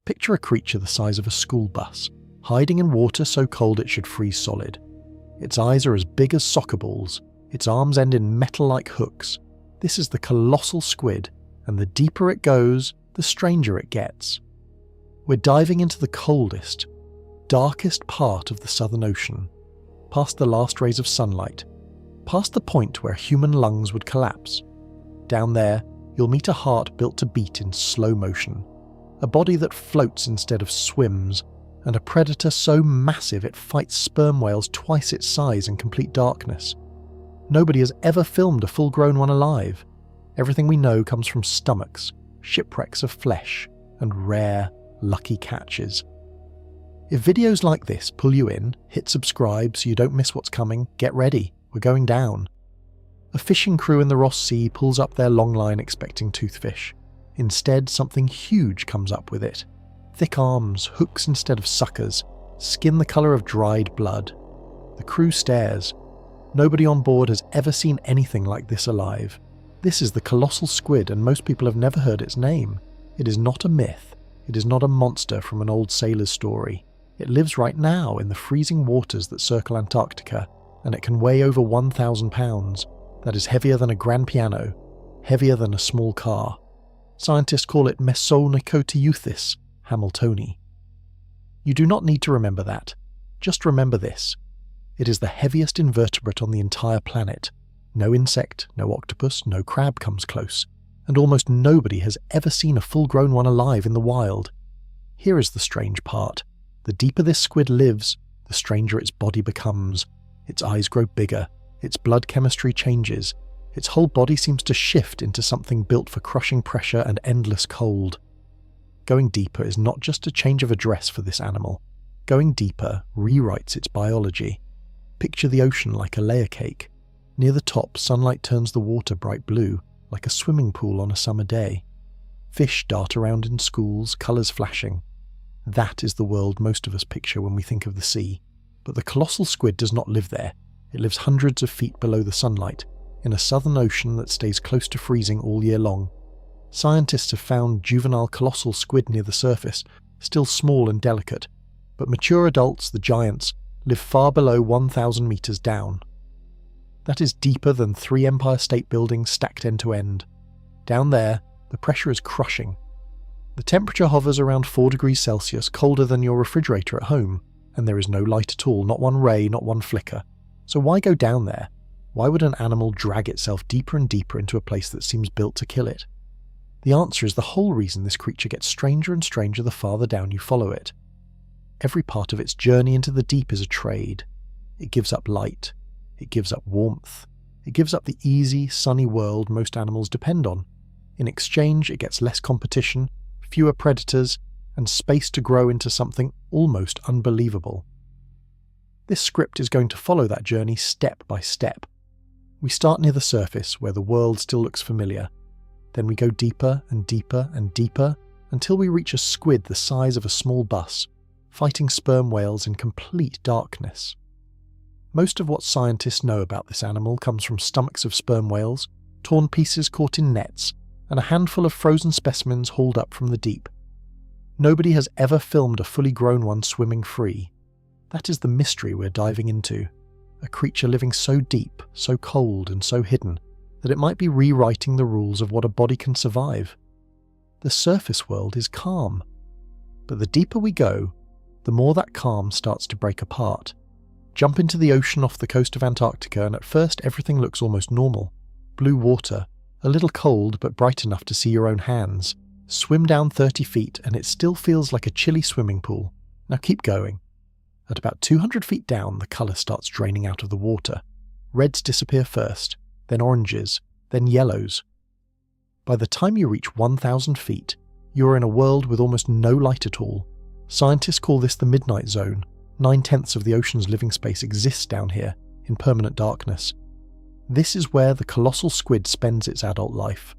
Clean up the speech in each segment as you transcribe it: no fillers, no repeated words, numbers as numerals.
Picture a creature the size of a school bus, hiding in water so cold it should freeze solid. Its eyes are as big as soccer balls, its arms end in metal-like hooks. This is the colossal squid, and the deeper it goes, the stranger it gets. We're diving into the coldest, darkest part of the Southern Ocean, past the last rays of sunlight, past the point where human lungs would collapse. Down there, you'll meet a heart built to beat in slow motion, a body that floats instead of swims, and a predator so massive it fights sperm whales twice its size in complete darkness. Nobody has ever filmed a full-grown one alive. Everything we know comes from stomachs, shipwrecks of flesh, and rare, lucky catches. If videos like this pull you in, hit subscribe so you don't miss what's coming. Get ready, we're going down. A fishing crew in the Ross Sea pulls up their long line expecting toothfish. Instead, something huge comes up with it. Thick arms, hooks instead of suckers, skin the colour of dried blood. The crew stares. Nobody on board has ever seen anything like this alive. This is the colossal squid, and most people have never heard its name. It is not a myth. It is not a monster from an old sailor's story. It lives right now in the freezing waters that circle Antarctica, and it can weigh over 1,000 pounds. That is heavier than a grand piano, heavier than a small car. Scientists call it Mesonicotieuthis hamiltoni. You do not need to remember that. Just remember this. It is the heaviest invertebrate on the entire planet. No insect, no octopus, no crab comes close, and almost nobody has ever seen a full-grown one alive in the wild. Here is the strange part. The deeper this squid lives, the stranger its body becomes. Its eyes grow bigger, its blood chemistry changes, its whole body seems to shift into something built for crushing pressure and endless cold. Going deeper is not just a change of address for this animal. Going deeper rewrites its biology. Picture the ocean like a layer cake. Near the top, sunlight turns the water bright blue, like a swimming pool on a summer day. Fish dart around in schools, colours flashing. That is the world most of us picture when we think of the sea. But the colossal squid does not live there. It lives hundreds of feet below the sunlight, in a southern ocean that stays close to freezing all year long. Scientists have found juvenile colossal squid near the surface, still small and delicate, but mature adults, the giants, live far below 1,000 meters down. That is deeper than 3 Empire State Buildings stacked end to end. Down there, the pressure is crushing. The temperature hovers around 4 degrees Celsius, colder than your refrigerator at home, and there is no light at all, not one ray, not one flicker. So why go down there? Why would an animal drag itself deeper and deeper into a place that seems built to kill it? The answer is the whole reason this creature gets stranger and stranger the farther down you follow it. Every part of its journey into the deep is a trade. It gives up light. It gives up warmth. It gives up the easy, sunny world most animals depend on. In exchange, it gets less competition, fewer predators, and space to grow into something almost unbelievable. This script is going to follow that journey step by step. We start near the surface, where the world still looks familiar. Then we go deeper and deeper and deeper, until we reach a squid the size of a small bus, fighting sperm whales in complete darkness. Most of what scientists know about this animal comes from stomachs of sperm whales, torn pieces caught in nets, and a handful of frozen specimens hauled up from the deep. Nobody has ever filmed a fully grown one swimming free. That is the mystery we're diving into. A creature living so deep, so cold, and so hidden, that it might be rewriting the rules of what a body can survive. The surface world is calm. But the deeper we go, the more that calm starts to break apart. Jump into the ocean off the coast of Antarctica, and at first everything looks almost normal. Blue water, a little cold but bright enough to see your own hands. Swim down 30 feet and it still feels like a chilly swimming pool. Now keep going. At about 200 feet down, the colour starts draining out of the water. Reds disappear first, then oranges, then yellows. By the time you reach 1,000 feet, you are in a world with almost no light at all. Scientists call this the midnight zone. 9/10 of the ocean's living space exists down here, in permanent darkness. This is where the colossal squid spends its adult life.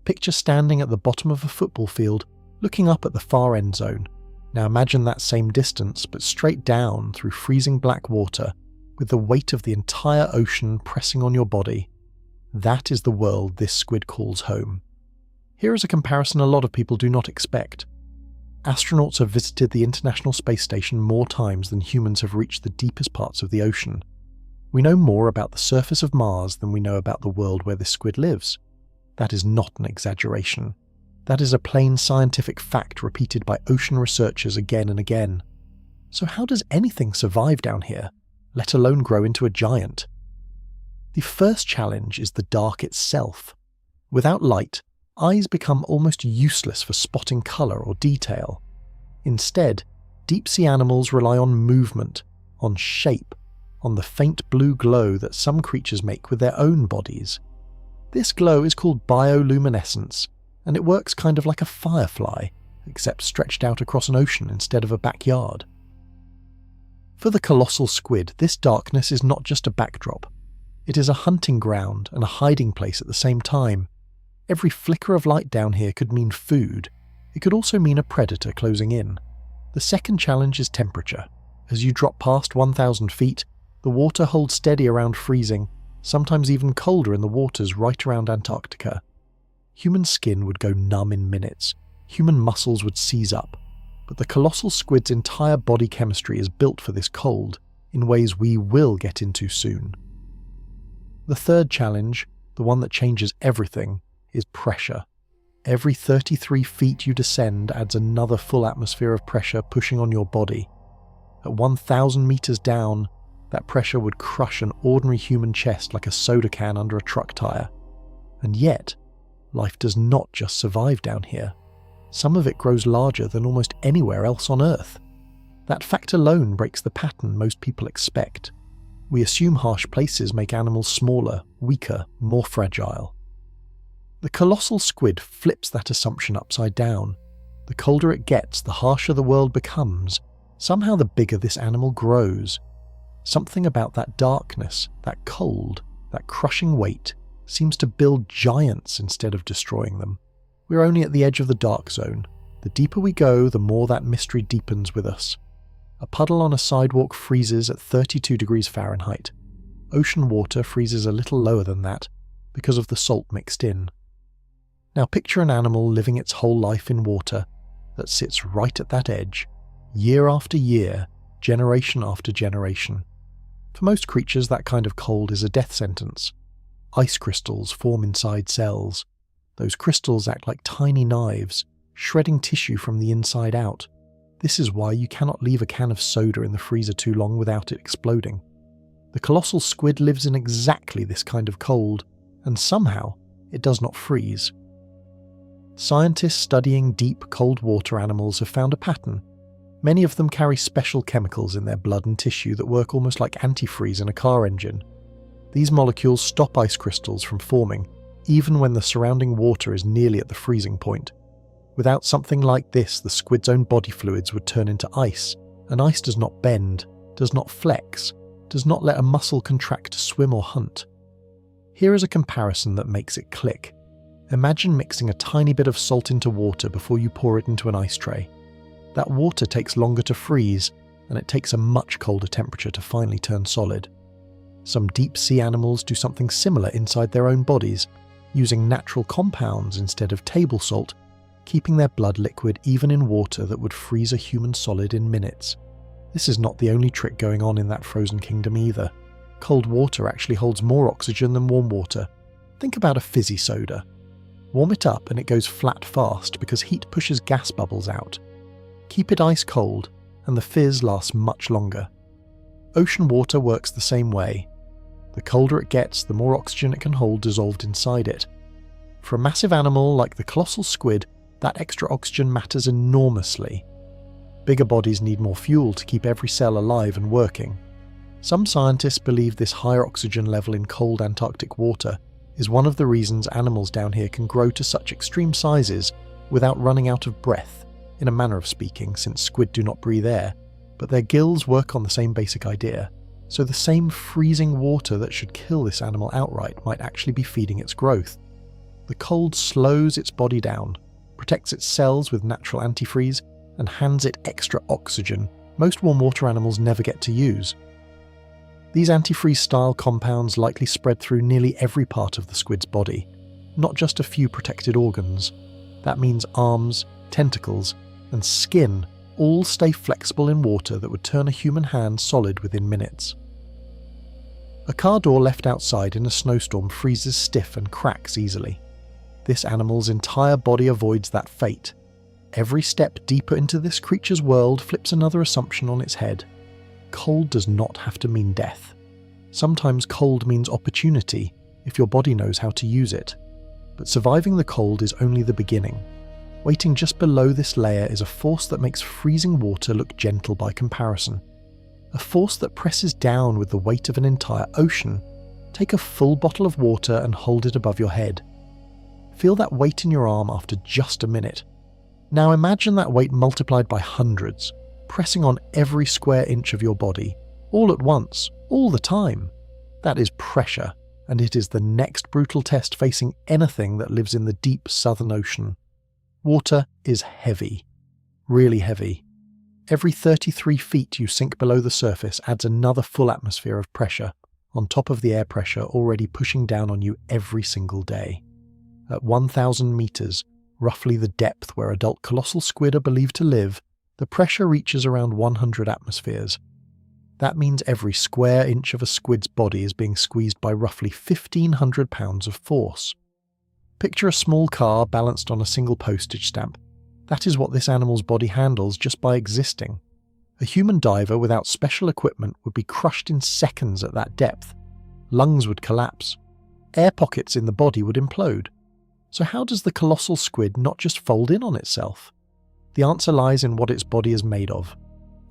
Picture standing at the bottom of a football field, looking up at the far end zone. Now imagine that same distance, but straight down through freezing black water, with the weight of the entire ocean pressing on your body. That is the world this squid calls home. Here is a comparison a lot of people do not expect. Astronauts have visited the International Space Station more times than humans have reached the deepest parts of the ocean. We know more about the surface of Mars than we know about the world where this squid lives. That is not an exaggeration. That is a plain scientific fact repeated by ocean researchers again and again. So how does anything survive down here, let alone grow into a giant? The first challenge is the dark itself. Without light, eyes become almost useless for spotting colour or detail. Instead, deep-sea animals rely on movement, on shape, on the faint blue glow that some creatures make with their own bodies. This glow is called bioluminescence, and it works kind of like a firefly, except stretched out across an ocean instead of a backyard. For the colossal squid, this darkness is not just a backdrop. It is a hunting ground and a hiding place at the same time. Every flicker of light down here could mean food. It could also mean a predator closing in. The second challenge is temperature. As you drop past 1,000 feet, the water holds steady around freezing, sometimes even colder in the waters right around Antarctica. Human skin would go numb in minutes. Human muscles would seize up. But the colossal squid's entire body chemistry is built for this cold, in ways we will get into soon. The third challenge, the one that changes everything, is pressure. Every 33 feet you descend adds another full atmosphere of pressure pushing on your body. At 1,000 meters down, that pressure would crush an ordinary human chest like a soda can under a truck tire. And yet, life does not just survive down here. Some of it grows larger than almost anywhere else on Earth. That fact alone breaks the pattern most people expect. We assume harsh places make animals smaller, weaker, more fragile. The colossal squid flips that assumption upside down. The colder it gets, the harsher the world becomes. Somehow the bigger this animal grows. Something about that darkness, that cold, that crushing weight, seems to build giants instead of destroying them. We're only at the edge of the dark zone. The deeper we go, the more that mystery deepens with us. A puddle on a sidewalk freezes at 32 degrees Fahrenheit. Ocean water freezes a little lower than that because of the salt mixed in. Now picture an animal living its whole life in water that sits right at that edge, year after year, generation after generation. For most creatures, that kind of cold is a death sentence. Ice crystals form inside cells. Those crystals act like tiny knives, shredding tissue from the inside out. This is why you cannot leave a can of soda in the freezer too long without it exploding. The colossal squid lives in exactly this kind of cold, and somehow it does not freeze. Scientists studying deep, cold water animals have found a pattern. Many of them carry special chemicals in their blood and tissue that work almost like antifreeze in a car engine. These molecules stop ice crystals from forming, even when the surrounding water is nearly at the freezing point. Without something like this, the squid's own body fluids would turn into ice, and ice does not bend, does not flex, does not let a muscle contract to swim or hunt. Here is a comparison that makes it click. Imagine mixing a tiny bit of salt into water before you pour it into an ice tray. That water takes longer to freeze, and it takes a much colder temperature to finally turn solid. Some deep-sea animals do something similar inside their own bodies, using natural compounds instead of table salt, keeping their blood liquid even in water that would freeze a human solid in minutes. This is not the only trick going on in that frozen kingdom either. Cold water actually holds more oxygen than warm water. Think about a fizzy soda. Warm it up and it goes flat fast because heat pushes gas bubbles out. Keep it ice cold and the fizz lasts much longer. Ocean water works the same way. The colder it gets, the more oxygen it can hold dissolved inside it. For a massive animal like the colossal squid, that extra oxygen matters enormously. Bigger bodies need more fuel to keep every cell alive and working. Some scientists believe this higher oxygen level in cold Antarctic water is one of the reasons animals down here can grow to such extreme sizes without running out of breath, in a manner of speaking, since squid do not breathe air, but their gills work on the same basic idea. So the same freezing water that should kill this animal outright might actually be feeding its growth. The cold slows its body down, protects its cells with natural antifreeze, and hands it extra oxygen most warm water animals never get to use. These antifreeze-style compounds likely spread through nearly every part of the squid's body, not just a few protected organs. That means arms, tentacles, and skin all stay flexible in water that would turn a human hand solid within minutes. A car door left outside in a snowstorm freezes stiff and cracks easily. This animal's entire body avoids that fate. Every step deeper into this creature's world flips another assumption on its head. Cold does not have to mean death. Sometimes cold means opportunity, if your body knows how to use it. But surviving the cold is only the beginning. Waiting just below this layer is a force that makes freezing water look gentle by comparison. A force that presses down with the weight of an entire ocean. Take a full bottle of water and hold it above your head. Feel that weight in your arm after just a minute. Now imagine that weight multiplied by hundreds, pressing on every square inch of your body, all at once, all the time. That is pressure, and it is the next brutal test facing anything that lives in the deep Southern Ocean. Water is heavy, really heavy. Every 33 feet you sink below the surface adds another full atmosphere of pressure, on top of the air pressure already pushing down on you every single day. At 1,000 meters, roughly the depth where adult colossal squid are believed to live, the pressure reaches around 100 atmospheres. That means every square inch of a squid's body is being squeezed by roughly 1,500 pounds of force. Picture a small car balanced on a single postage stamp. That is what this animal's body handles just by existing. A human diver without special equipment would be crushed in seconds at that depth. Lungs would collapse. Air pockets in the body would implode. So how does the colossal squid not just fold in on itself? The answer lies in what its body is made of.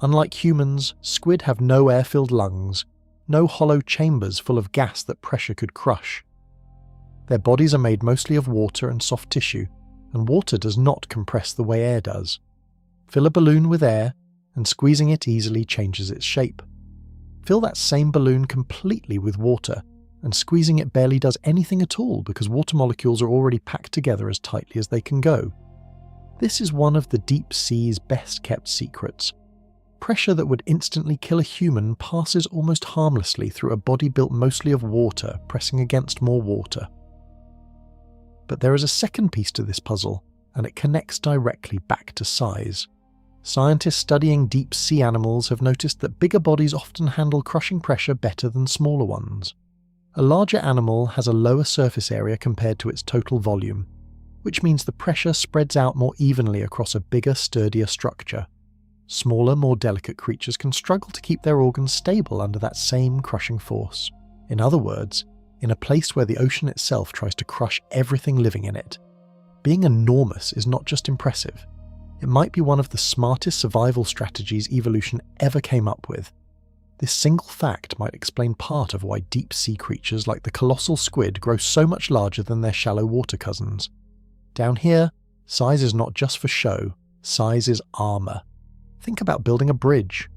Unlike humans, squid have no air-filled lungs, no hollow chambers full of gas that pressure could crush. Their bodies are made mostly of water and soft tissue, and water does not compress the way air does. Fill a balloon with air, and squeezing it easily changes its shape. Fill that same balloon completely with water, and squeezing it barely does anything at all because water molecules are already packed together as tightly as they can go. This is one of the deep sea's best-kept secrets. Pressure that would instantly kill a human passes almost harmlessly through a body built mostly of water pressing against more water. But there is a second piece to this puzzle, and it connects directly back to size. Scientists studying deep sea animals have noticed that bigger bodies often handle crushing pressure better than smaller ones. A larger animal has a lower surface area compared to its total volume, which means the pressure spreads out more evenly across a bigger, sturdier structure. Smaller, more delicate creatures can struggle to keep their organs stable under that same crushing force. In other words, in a place where the ocean itself tries to crush everything living in it. Being enormous is not just impressive. It might be one of the smartest survival strategies evolution ever came up with. This single fact might explain part of why deep-sea creatures like the colossal squid grow so much larger than their shallow water cousins. Down here, size is not just for show, size is armour. Think about building a bridge.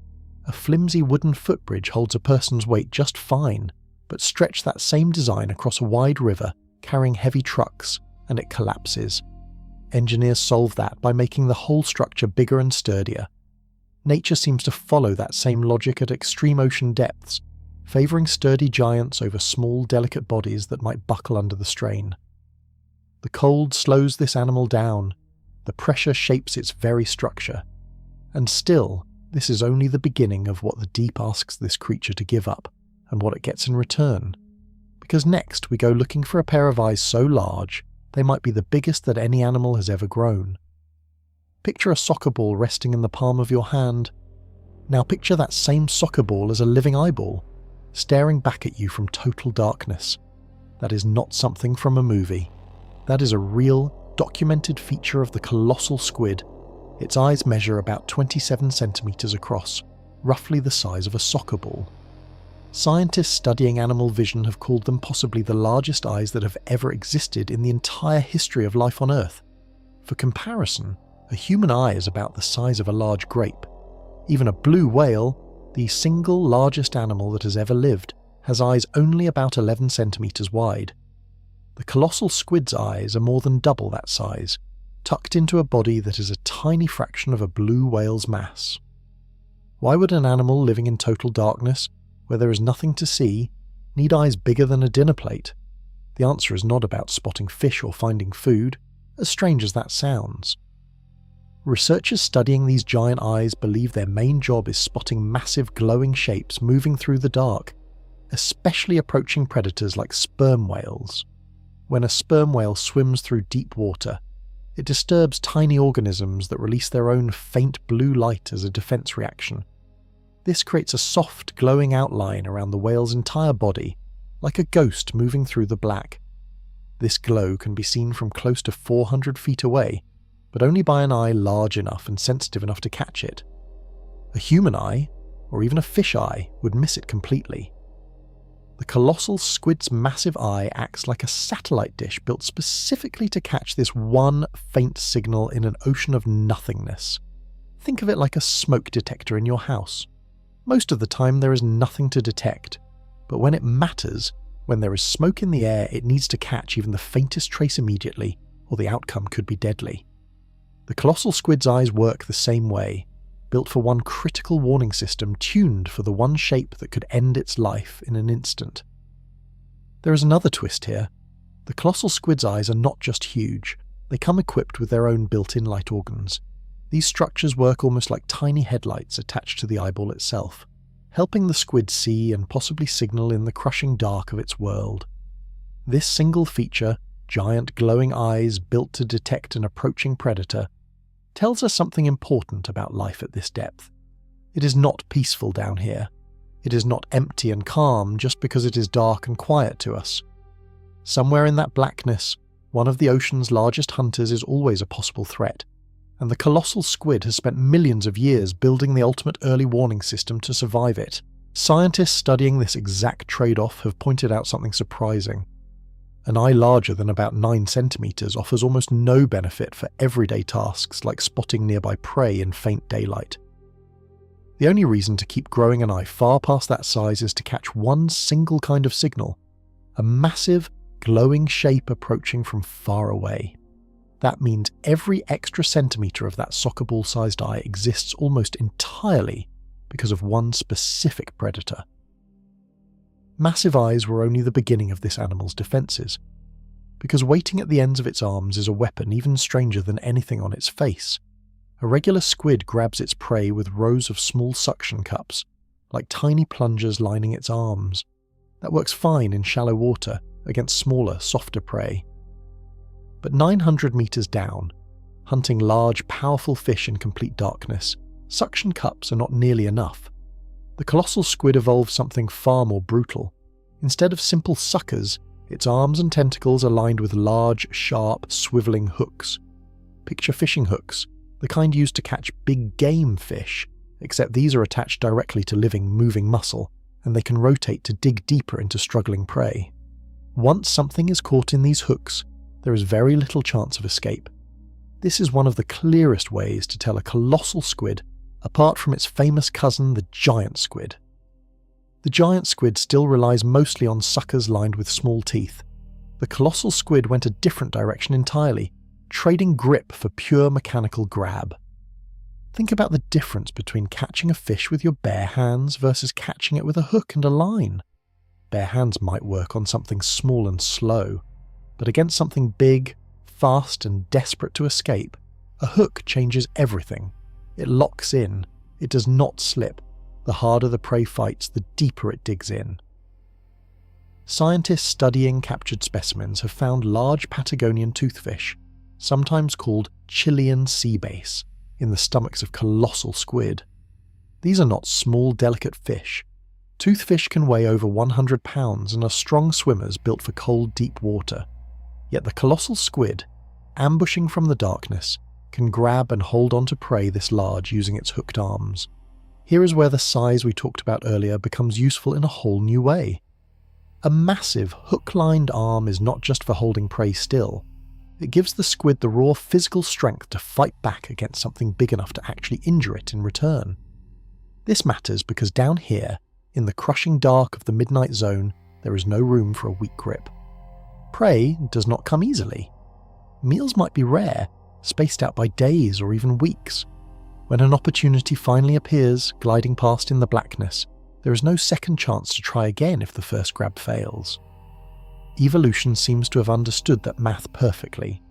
A flimsy wooden footbridge holds a person's weight just fine, but stretch that same design across a wide river, carrying heavy trucks, and it collapses. Engineers solve that by making the whole structure bigger and sturdier. Nature seems to follow that same logic at extreme ocean depths, favouring sturdy giants over small, delicate bodies that might buckle under the strain. The cold slows this animal down, the pressure shapes its very structure. And still, this is only the beginning of what the deep asks this creature to give up, and what it gets in return. Because next we go looking for a pair of eyes so large, they might be the biggest that any animal has ever grown. Picture a soccer ball resting in the palm of your hand. Now picture that same soccer ball as a living eyeball, staring back at you from total darkness. That is not something from a movie. That is a real, documented feature of the colossal squid. Its eyes measure about 27 centimeters across, roughly the size of a soccer ball. Scientists studying animal vision have called them possibly the largest eyes that have ever existed in the entire history of life on Earth. For comparison, a human eye is about the size of a large grape. Even a blue whale, the single largest animal that has ever lived, has eyes only about 11 centimeters wide. The colossal squid's eyes are more than double that size, tucked into a body that is a tiny fraction of a blue whale's mass. Why would an animal living in total darkness, where there is nothing to see, need eyes bigger than a dinner plate? The answer is not about spotting fish or finding food, as strange as that sounds. Researchers studying these giant eyes believe their main job is spotting massive glowing shapes moving through the dark, especially approaching predators like sperm whales. When a sperm whale swims through deep water, it disturbs tiny organisms that release their own faint blue light as a defense reaction. This creates a soft, glowing outline around the whale's entire body, like a ghost moving through the black. This glow can be seen from close to 400 feet away, but only by an eye large enough and sensitive enough to catch it. A human eye, or even a fish eye, would miss it completely. The colossal squid's massive eye acts like a satellite dish built specifically to catch this one faint signal in an ocean of nothingness. Think of it like a smoke detector in your house. Most of the time there is nothing to detect, but when it matters, when there is smoke in the air, it needs to catch even the faintest trace immediately, or the outcome could be deadly. The colossal squid's eyes work the same way, built for one critical warning system tuned for the one shape that could end its life in an instant. There is another twist here. The colossal squid's eyes are not just huge, they come equipped with their own built-in light organs. These structures work almost like tiny headlights attached to the eyeball itself, helping the squid see and possibly signal in the crushing dark of its world. This single feature, giant glowing eyes built to detect an approaching predator, tells us something important about life at this depth. It is not peaceful down here. It is not empty and calm just because it is dark and quiet to us. Somewhere in that blackness, one of the ocean's largest hunters is always a possible threat, and the colossal squid has spent millions of years building the ultimate early warning system to survive it. Scientists studying this exact trade-off have pointed out something surprising. An eye larger than about 9 centimeters offers almost no benefit for everyday tasks like spotting nearby prey in faint daylight. The only reason to keep growing an eye far past that size is to catch one single kind of signal, a massive, glowing shape approaching from far away. That means every extra centimeter of that soccer ball-sized eye exists almost entirely because of one specific predator. Massive eyes were only the beginning of this animal's defences, because waiting at the ends of its arms is a weapon even stranger than anything on its face. A regular squid grabs its prey with rows of small suction cups, like tiny plungers lining its arms. That works fine in shallow water against smaller, softer prey. But 900 meters down, hunting large, powerful fish in complete darkness, suction cups are not nearly enough. The colossal squid evolved something far more brutal. Instead of simple suckers, its arms and tentacles are lined with large, sharp, swiveling hooks. Picture fishing hooks, the kind used to catch big game fish, except these are attached directly to living, moving muscle, and they can rotate to dig deeper into struggling prey. Once something is caught in these hooks, there is very little chance of escape. This is one of the clearest ways to tell a colossal squid apart from its famous cousin, the giant squid. The giant squid still relies mostly on suckers lined with small teeth. The colossal squid went a different direction entirely, trading grip for pure mechanical grab. Think about the difference between catching a fish with your bare hands versus catching it with a hook and a line. Bare hands might work on something small and slow, but against something big, fast and desperate to escape, a hook changes everything. It locks in, it does not slip. The harder the prey fights, the deeper it digs in. Scientists studying captured specimens have found large Patagonian toothfish, sometimes called Chilean sea bass, in the stomachs of colossal squid. These are not small, delicate fish. Toothfish can weigh over 100 pounds and are strong swimmers built for cold, deep water. Yet the colossal squid, ambushing from the darkness, can grab and hold on to prey this large using its hooked arms. Here is where the size we talked about earlier becomes useful in a whole new way. A massive, hook-lined arm is not just for holding prey still. It gives the squid the raw physical strength to fight back against something big enough to actually injure it in return. This matters because down here, in the crushing dark of the midnight zone, there is no room for a weak grip. Prey does not come easily. Meals might be rare, spaced out by days or even weeks. When an opportunity finally appears, gliding past in the blackness, there is no second chance to try again if the first grab fails. Evolution seems to have understood that math perfectly.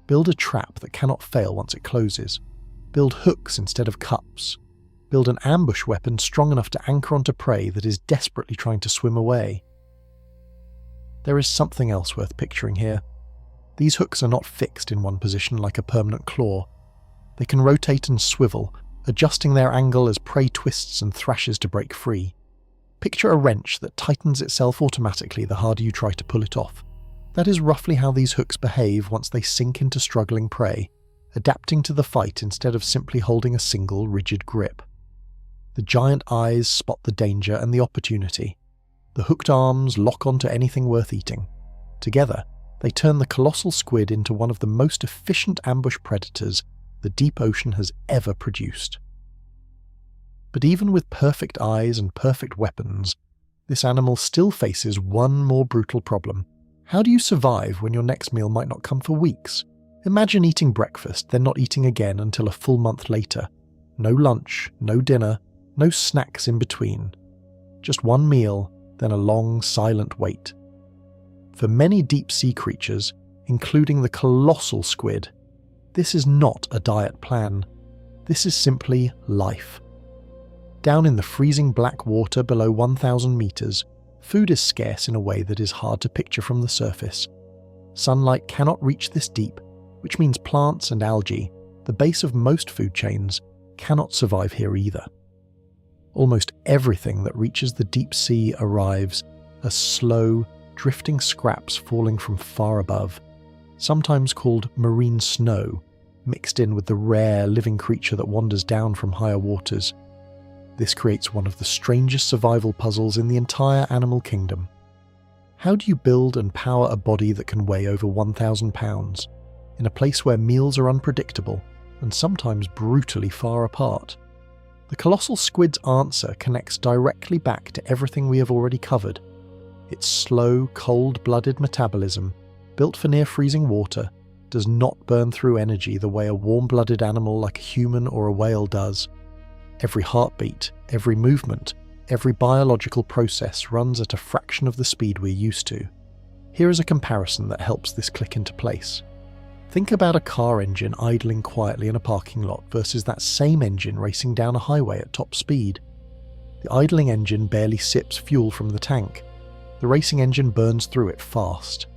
Build a trap that cannot fail once it closes. build hooks instead of cups, build an ambush weapon strong enough to anchor onto prey that is desperately trying to swim away. There is something else worth picturing here. These hooks are not fixed in one position like a permanent claw. They can rotate and swivel, adjusting their angle as prey twists and thrashes to break free. Picture a wrench that tightens itself automatically the harder you try to pull it off. That is roughly how these hooks behave once they sink into struggling prey, adapting to the fight instead of simply holding a single rigid grip. The giant eyes spot the danger and the opportunity. The hooked arms lock onto anything worth eating. Together, they turn the colossal squid into one of the most efficient ambush predators the deep ocean has ever produced. But even with perfect eyes and perfect weapons, this animal still faces one more brutal problem. How do you survive when your next meal might not come for weeks? Imagine eating breakfast, then not eating again until a full month later. No lunch, no dinner, no snacks in between. Just one meal, then a long, silent wait. For many deep-sea creatures, including the colossal squid, this is not a diet plan. This is simply life. Down in the freezing black water below 1,000 meters, food is scarce in a way that is hard to picture from the surface. Sunlight cannot reach this deep, which means plants and algae, the base of most food chains, cannot survive here either. Almost everything that reaches the deep sea arrives as slow, drifting scraps falling from far above, sometimes called marine snow, mixed in with the rare living creature that wanders down from higher waters. This creates one of the strangest survival puzzles in the entire animal kingdom. How do you build and power a body that can weigh over 1,000 pounds, in a place where meals are unpredictable and sometimes brutally far apart? The colossal squid's answer connects directly back to everything we have already covered. Its slow, cold-blooded metabolism, built for near-freezing water, does not burn through energy the way a warm-blooded animal like a human or a whale does. Every heartbeat, every movement, every biological process runs at a fraction of the speed we're used to. Here is a comparison that helps this click into place. Think about a car engine idling quietly in a parking lot versus that same engine racing down a highway at top speed. The idling engine barely sips fuel from the tank. The racing engine burns through it fast.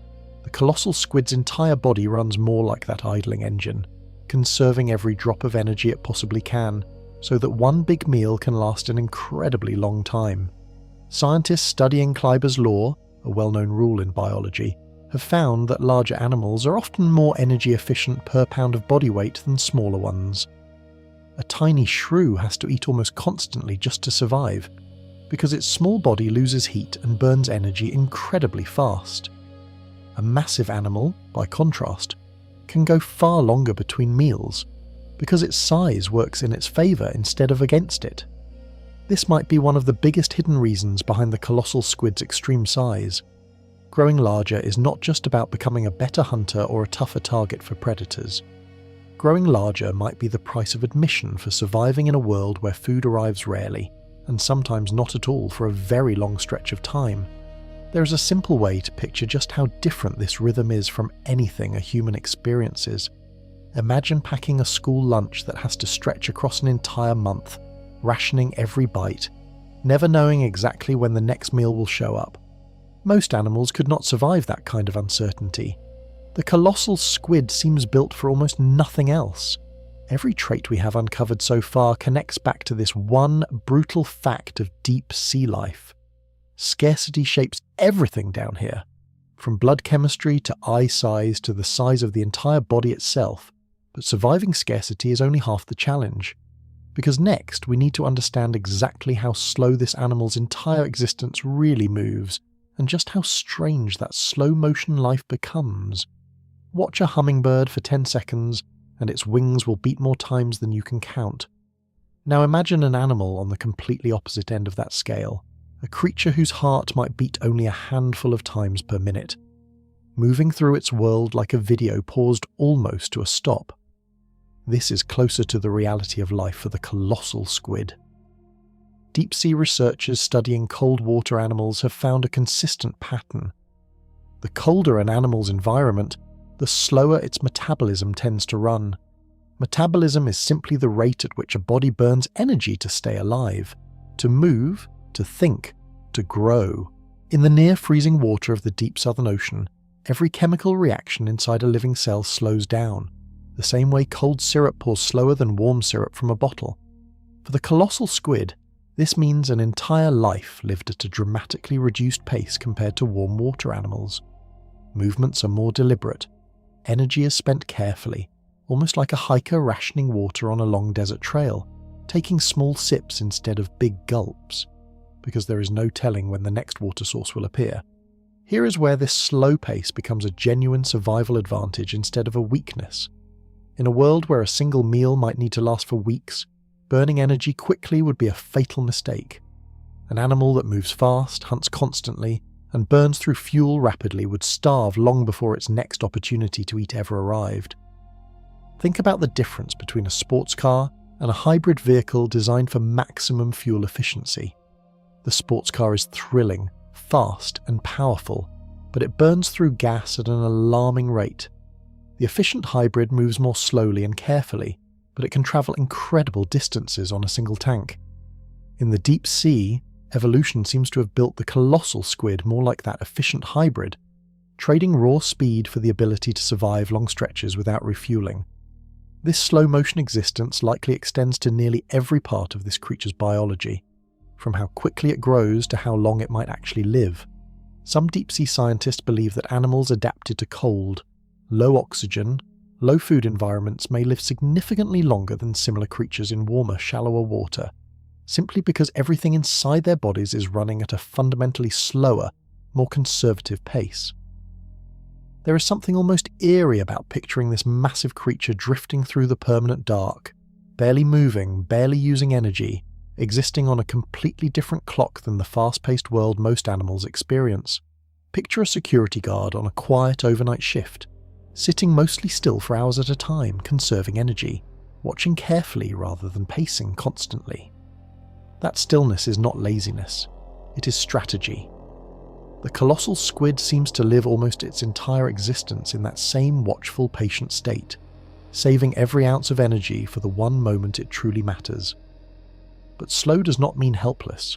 The colossal squid's entire body runs more like that idling engine, conserving every drop of energy it possibly can, so that one big meal can last an incredibly long time. Scientists studying Kleiber's law, a well-known rule in biology, have found that larger animals are often more energy efficient per pound of body weight than smaller ones. A tiny shrew has to eat almost constantly just to survive, because its small body loses heat and burns energy incredibly fast. A massive animal, by contrast, can go far longer between meals, because its size works in its favour instead of against it. This might be one of the biggest hidden reasons behind the colossal squid's extreme size. Growing larger is not just about becoming a better hunter or a tougher target for predators. Growing larger might be the price of admission for surviving in a world where food arrives rarely, and sometimes not at all for a very long stretch of time. There is a simple way to picture just how different this rhythm is from anything a human experiences. Imagine packing a school lunch that has to stretch across an entire month, rationing every bite, never knowing exactly when the next meal will show up. Most animals could not survive that kind of uncertainty. The colossal squid seems built for almost nothing else. Every trait we have uncovered so far connects back to this one brutal fact of deep sea life. Scarcity shapes everything down here, from blood chemistry to eye size to the size of the entire body itself. But surviving scarcity is only half the challenge, because next we need to understand exactly how slow this animal's entire existence really moves, and just how strange that slow-motion life becomes. Watch a hummingbird for 10 seconds, and its wings will beat more times than you can count. Now imagine an animal on the completely opposite end of that scale, a creature whose heart might beat only a handful of times per minute, moving through its world like a video paused almost to a stop. This is closer to the reality of life for the colossal squid. Deep-sea researchers studying cold water animals have found a consistent pattern. The colder an animal's environment, the slower its metabolism tends to run. Metabolism is simply the rate at which a body burns energy to stay alive, to move, to think, to grow. In the near-freezing water of the deep Southern Ocean, every chemical reaction inside a living cell slows down, the same way cold syrup pours slower than warm syrup from a bottle. For the colossal squid, this means an entire life lived at a dramatically reduced pace compared to warm water animals. Movements are more deliberate. Energy is spent carefully, almost like a hiker rationing water on a long desert trail, taking small sips instead of big gulps, because there is no telling when the next water source will appear. Here is where this slow pace becomes a genuine survival advantage instead of a weakness. In a world where a single meal might need to last for weeks, burning energy quickly would be a fatal mistake. An animal that moves fast, hunts constantly, and burns through fuel rapidly would starve long before its next opportunity to eat ever arrived. Think about the difference between a sports car and a hybrid vehicle designed for maximum fuel efficiency. The sports car is thrilling, fast, and powerful, but it burns through gas at an alarming rate. The efficient hybrid moves more slowly and carefully, but it can travel incredible distances on a single tank. In the deep sea, evolution seems to have built the colossal squid more like that efficient hybrid, trading raw speed for the ability to survive long stretches without refueling. This slow-motion existence likely extends to nearly every part of this creature's biology, from how quickly it grows to how long it might actually live. Some deep-sea scientists believe that animals adapted to cold, low oxygen, low food environments may live significantly longer than similar creatures in warmer, shallower water, simply because everything inside their bodies is running at a fundamentally slower, more conservative pace. There is something almost eerie about picturing this massive creature drifting through the permanent dark, barely moving, barely using energy, existing on a completely different clock than the fast-paced world most animals experience. Picture a security guard on a quiet overnight shift, sitting mostly still for hours at a time, conserving energy, watching carefully rather than pacing constantly. That stillness is not laziness, it is strategy. The colossal squid seems to live almost its entire existence in that same watchful, patient state, saving every ounce of energy for the one moment it truly matters. But slow does not mean helpless.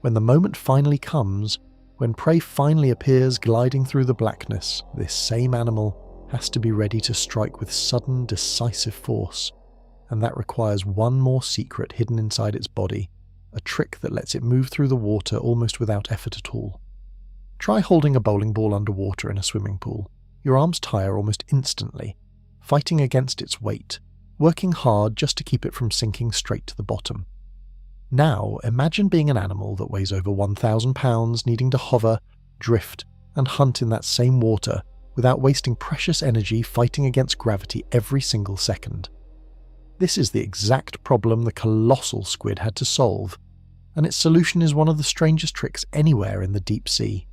When the moment finally comes, when prey finally appears gliding through the blackness, this same animal has to be ready to strike with sudden, decisive force, and that requires one more secret hidden inside its body, a trick that lets it move through the water almost without effort at all. Try holding a bowling ball underwater in a swimming pool. Your arms tire almost instantly, fighting against its weight, working hard just to keep it from sinking straight to the bottom. Now, imagine being an animal that weighs over 1,000 pounds, needing to hover, drift, and hunt in that same water without wasting precious energy fighting against gravity every single second. This is the exact problem the colossal squid had to solve, and its solution is one of the strangest tricks anywhere in the deep sea.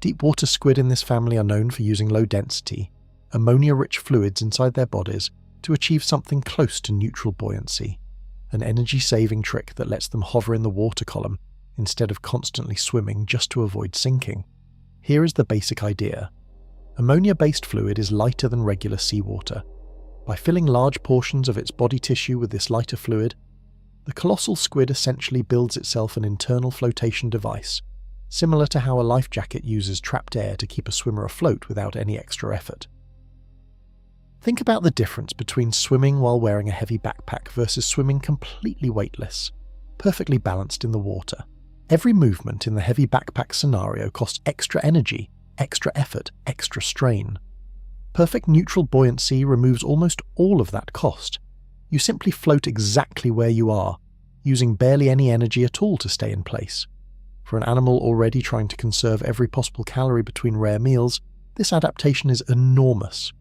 Deep-water squid in this family are known for using low-density, ammonia-rich fluids inside their bodies to achieve something close to neutral buoyancy, an energy-saving trick that lets them hover in the water column instead of constantly swimming just to avoid sinking. Here is the basic idea. Ammonia-based fluid is lighter than regular seawater. By filling large portions of its body tissue with this lighter fluid, the colossal squid essentially builds itself an internal flotation device, similar to how a life jacket uses trapped air to keep a swimmer afloat without any extra effort. Think about the difference between swimming while wearing a heavy backpack versus swimming completely weightless, perfectly balanced in the water. Every movement in the heavy backpack scenario costs extra energy, extra effort, extra strain. Perfect neutral buoyancy removes almost all of that cost. You simply float exactly where you are, using barely any energy at all to stay in place. For an animal already trying to conserve every possible calorie between rare meals, this adaptation is enormous.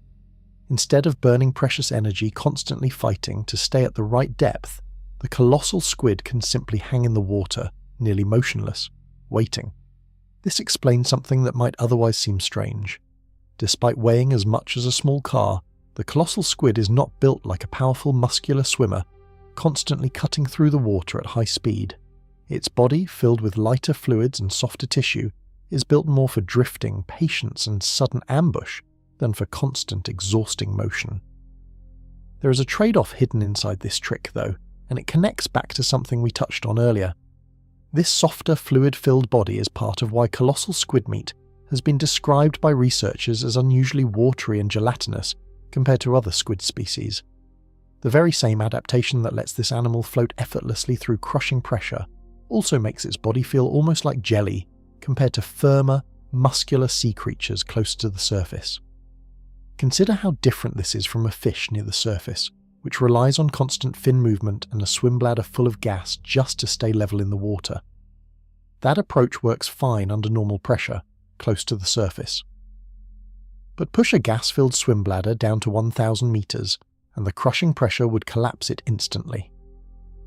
Instead of burning precious energy constantly fighting to stay at the right depth, the colossal squid can simply hang in the water, nearly motionless, waiting. This explains something that might otherwise seem strange. Despite weighing as much as a small car, the colossal squid is not built like a powerful muscular swimmer, constantly cutting through the water at high speed. Its body, filled with lighter fluids and softer tissue, is built more for drifting, patience, and sudden ambush than for constant, exhausting motion. There is a trade-off hidden inside this trick though, and it connects back to something we touched on earlier. This softer, fluid-filled body is part of why colossal squid meat has been described by researchers as unusually watery and gelatinous compared to other squid species. The very same adaptation that lets this animal float effortlessly through crushing pressure also makes its body feel almost like jelly compared to firmer, muscular sea creatures closer to the surface. Consider how different this is from a fish near the surface, which relies on constant fin movement and a swim bladder full of gas just to stay level in the water. That approach works fine under normal pressure, close to the surface. But push a gas-filled swim bladder down to 1,000 meters, and the crushing pressure would collapse it instantly.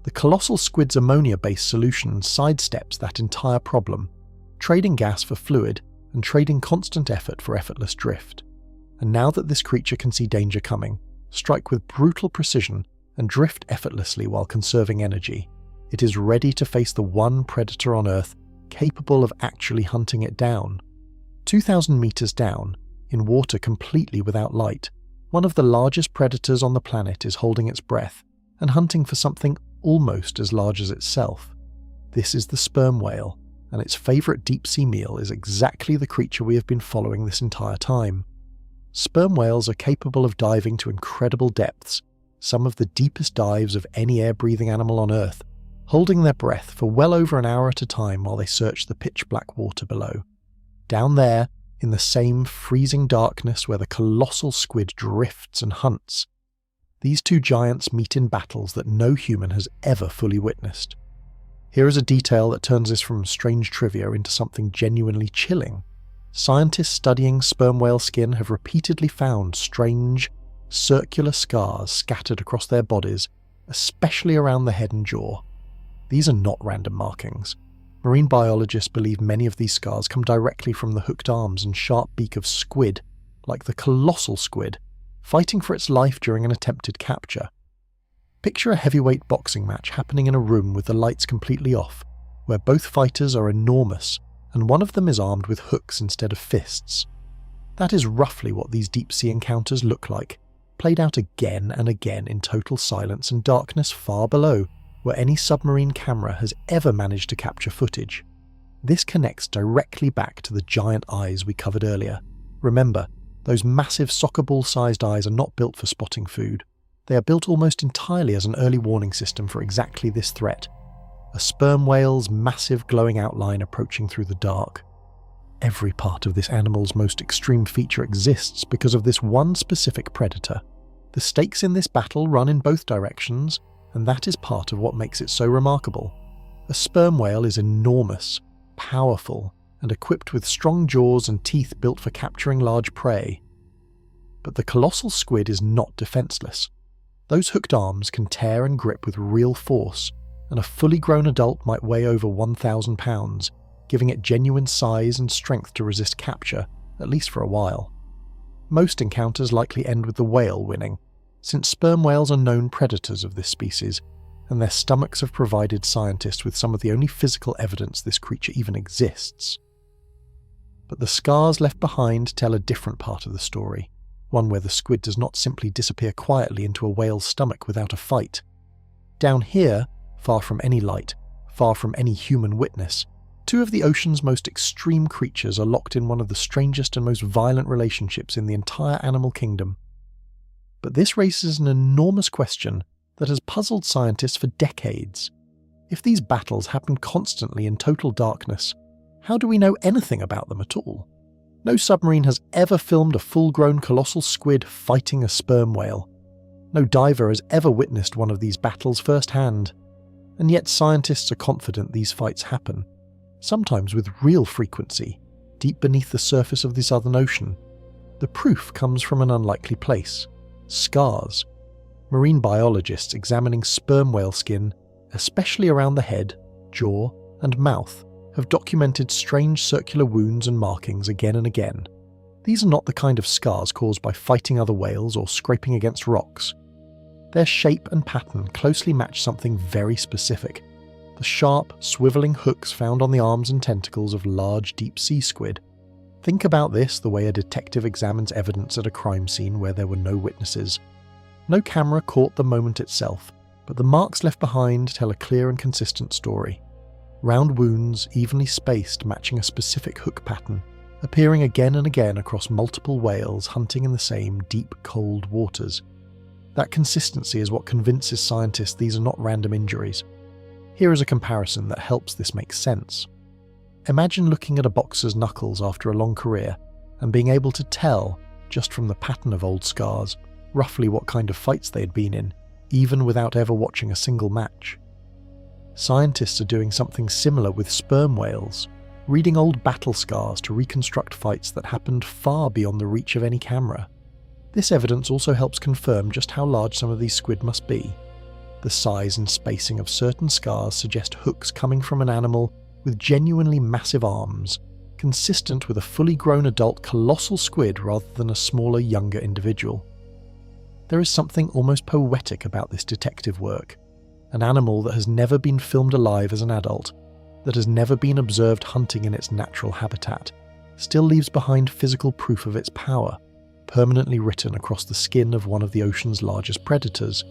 The colossal squid's ammonia-based solution sidesteps that entire problem, trading gas for fluid and trading constant effort for effortless drift. And now that this creature can see danger coming, strike with brutal precision and drift effortlessly while conserving energy, it is ready to face the one predator on Earth capable of actually hunting it down. 2,000 meters down, in water completely without light, one of the largest predators on the planet is holding its breath and hunting for something almost as large as itself. This is the sperm whale, and its favourite deep-sea meal is exactly the creature we have been following this entire time. Sperm whales are capable of diving to incredible depths, some of the deepest dives of any air-breathing animal on Earth, holding their breath for well over an hour at a time while they search the pitch-black water below. Down there, in the same freezing darkness where the colossal squid drifts and hunts, these two giants meet in battles that no human has ever fully witnessed. Here is a detail that turns this from strange trivia into something genuinely chilling. Scientists studying sperm whale skin have repeatedly found strange, circular scars scattered across their bodies, especially around the head and jaw. These are not random markings. Marine biologists believe many of these scars come directly from the hooked arms and sharp beak of squid, like the colossal squid, fighting for its life during an attempted capture. Picture a heavyweight boxing match happening in a room with the lights completely off, where both fighters are enormous and one of them is armed with hooks instead of fists. That is roughly what these deep-sea encounters look like, played out again and again in total silence and darkness far below, where any submarine camera has ever managed to capture footage. This connects directly back to the giant eyes we covered earlier. Remember, those massive soccer ball-sized eyes are not built for spotting food. They are built almost entirely as an early warning system for exactly this threat. A sperm whale's massive glowing outline approaching through the dark. Every part of this animal's most extreme feature exists because of this one specific predator. The stakes in this battle run in both directions, and that is part of what makes it so remarkable. A sperm whale is enormous, powerful, and equipped with strong jaws and teeth built for capturing large prey. But the colossal squid is not defenseless. Those hooked arms can tear and grip with real force, and a fully grown adult might weigh over 1,000 pounds, giving it genuine size and strength to resist capture, at least for a while. Most encounters likely end with the whale winning, since sperm whales are known predators of this species, and their stomachs have provided scientists with some of the only physical evidence this creature even exists. But the scars left behind tell a different part of the story, one where the squid does not simply disappear quietly into a whale's stomach without a fight. Down here, far from any light, far from any human witness, two of the ocean's most extreme creatures are locked in one of the strangest and most violent relationships in the entire animal kingdom. But this raises an enormous question that has puzzled scientists for decades. If these battles happen constantly in total darkness, how do we know anything about them at all? No submarine has ever filmed a full-grown colossal squid fighting a sperm whale. No diver has ever witnessed one of these battles firsthand. And yet scientists are confident these fights happen, sometimes with real frequency, deep beneath the surface of this other ocean. The proof comes from an unlikely place: scars. Marine biologists examining sperm whale skin, especially around the head, jaw, and mouth, have documented strange circular wounds and markings again and again. These are not the kind of scars caused by fighting other whales or scraping against rocks. Their shape and pattern closely match something very specific: the sharp, swiveling hooks found on the arms and tentacles of large deep-sea squid. Think about this the way a detective examines evidence at a crime scene where there were no witnesses. No camera caught the moment itself, but the marks left behind tell a clear and consistent story. Round wounds, evenly spaced, matching a specific hook pattern, appearing again and again across multiple whales hunting in the same deep, cold waters. That consistency is what convinces scientists these are not random injuries. Here is a comparison that helps this make sense. Imagine looking at a boxer's knuckles after a long career and being able to tell, just from the pattern of old scars, roughly what kind of fights they had been in, even without ever watching a single match. Scientists are doing something similar with sperm whales, reading old battle scars to reconstruct fights that happened far beyond the reach of any camera. This evidence also helps confirm just how large some of these squid must be. The size and spacing of certain scars suggest hooks coming from an animal with genuinely massive arms, consistent with a fully grown adult colossal squid rather than a smaller, younger individual. There is something almost poetic about this detective work. An animal that has never been filmed alive as an adult, that has never been observed hunting in its natural habitat, still leaves behind physical proof of its power, permanently written across the skin of one of the ocean's largest predators.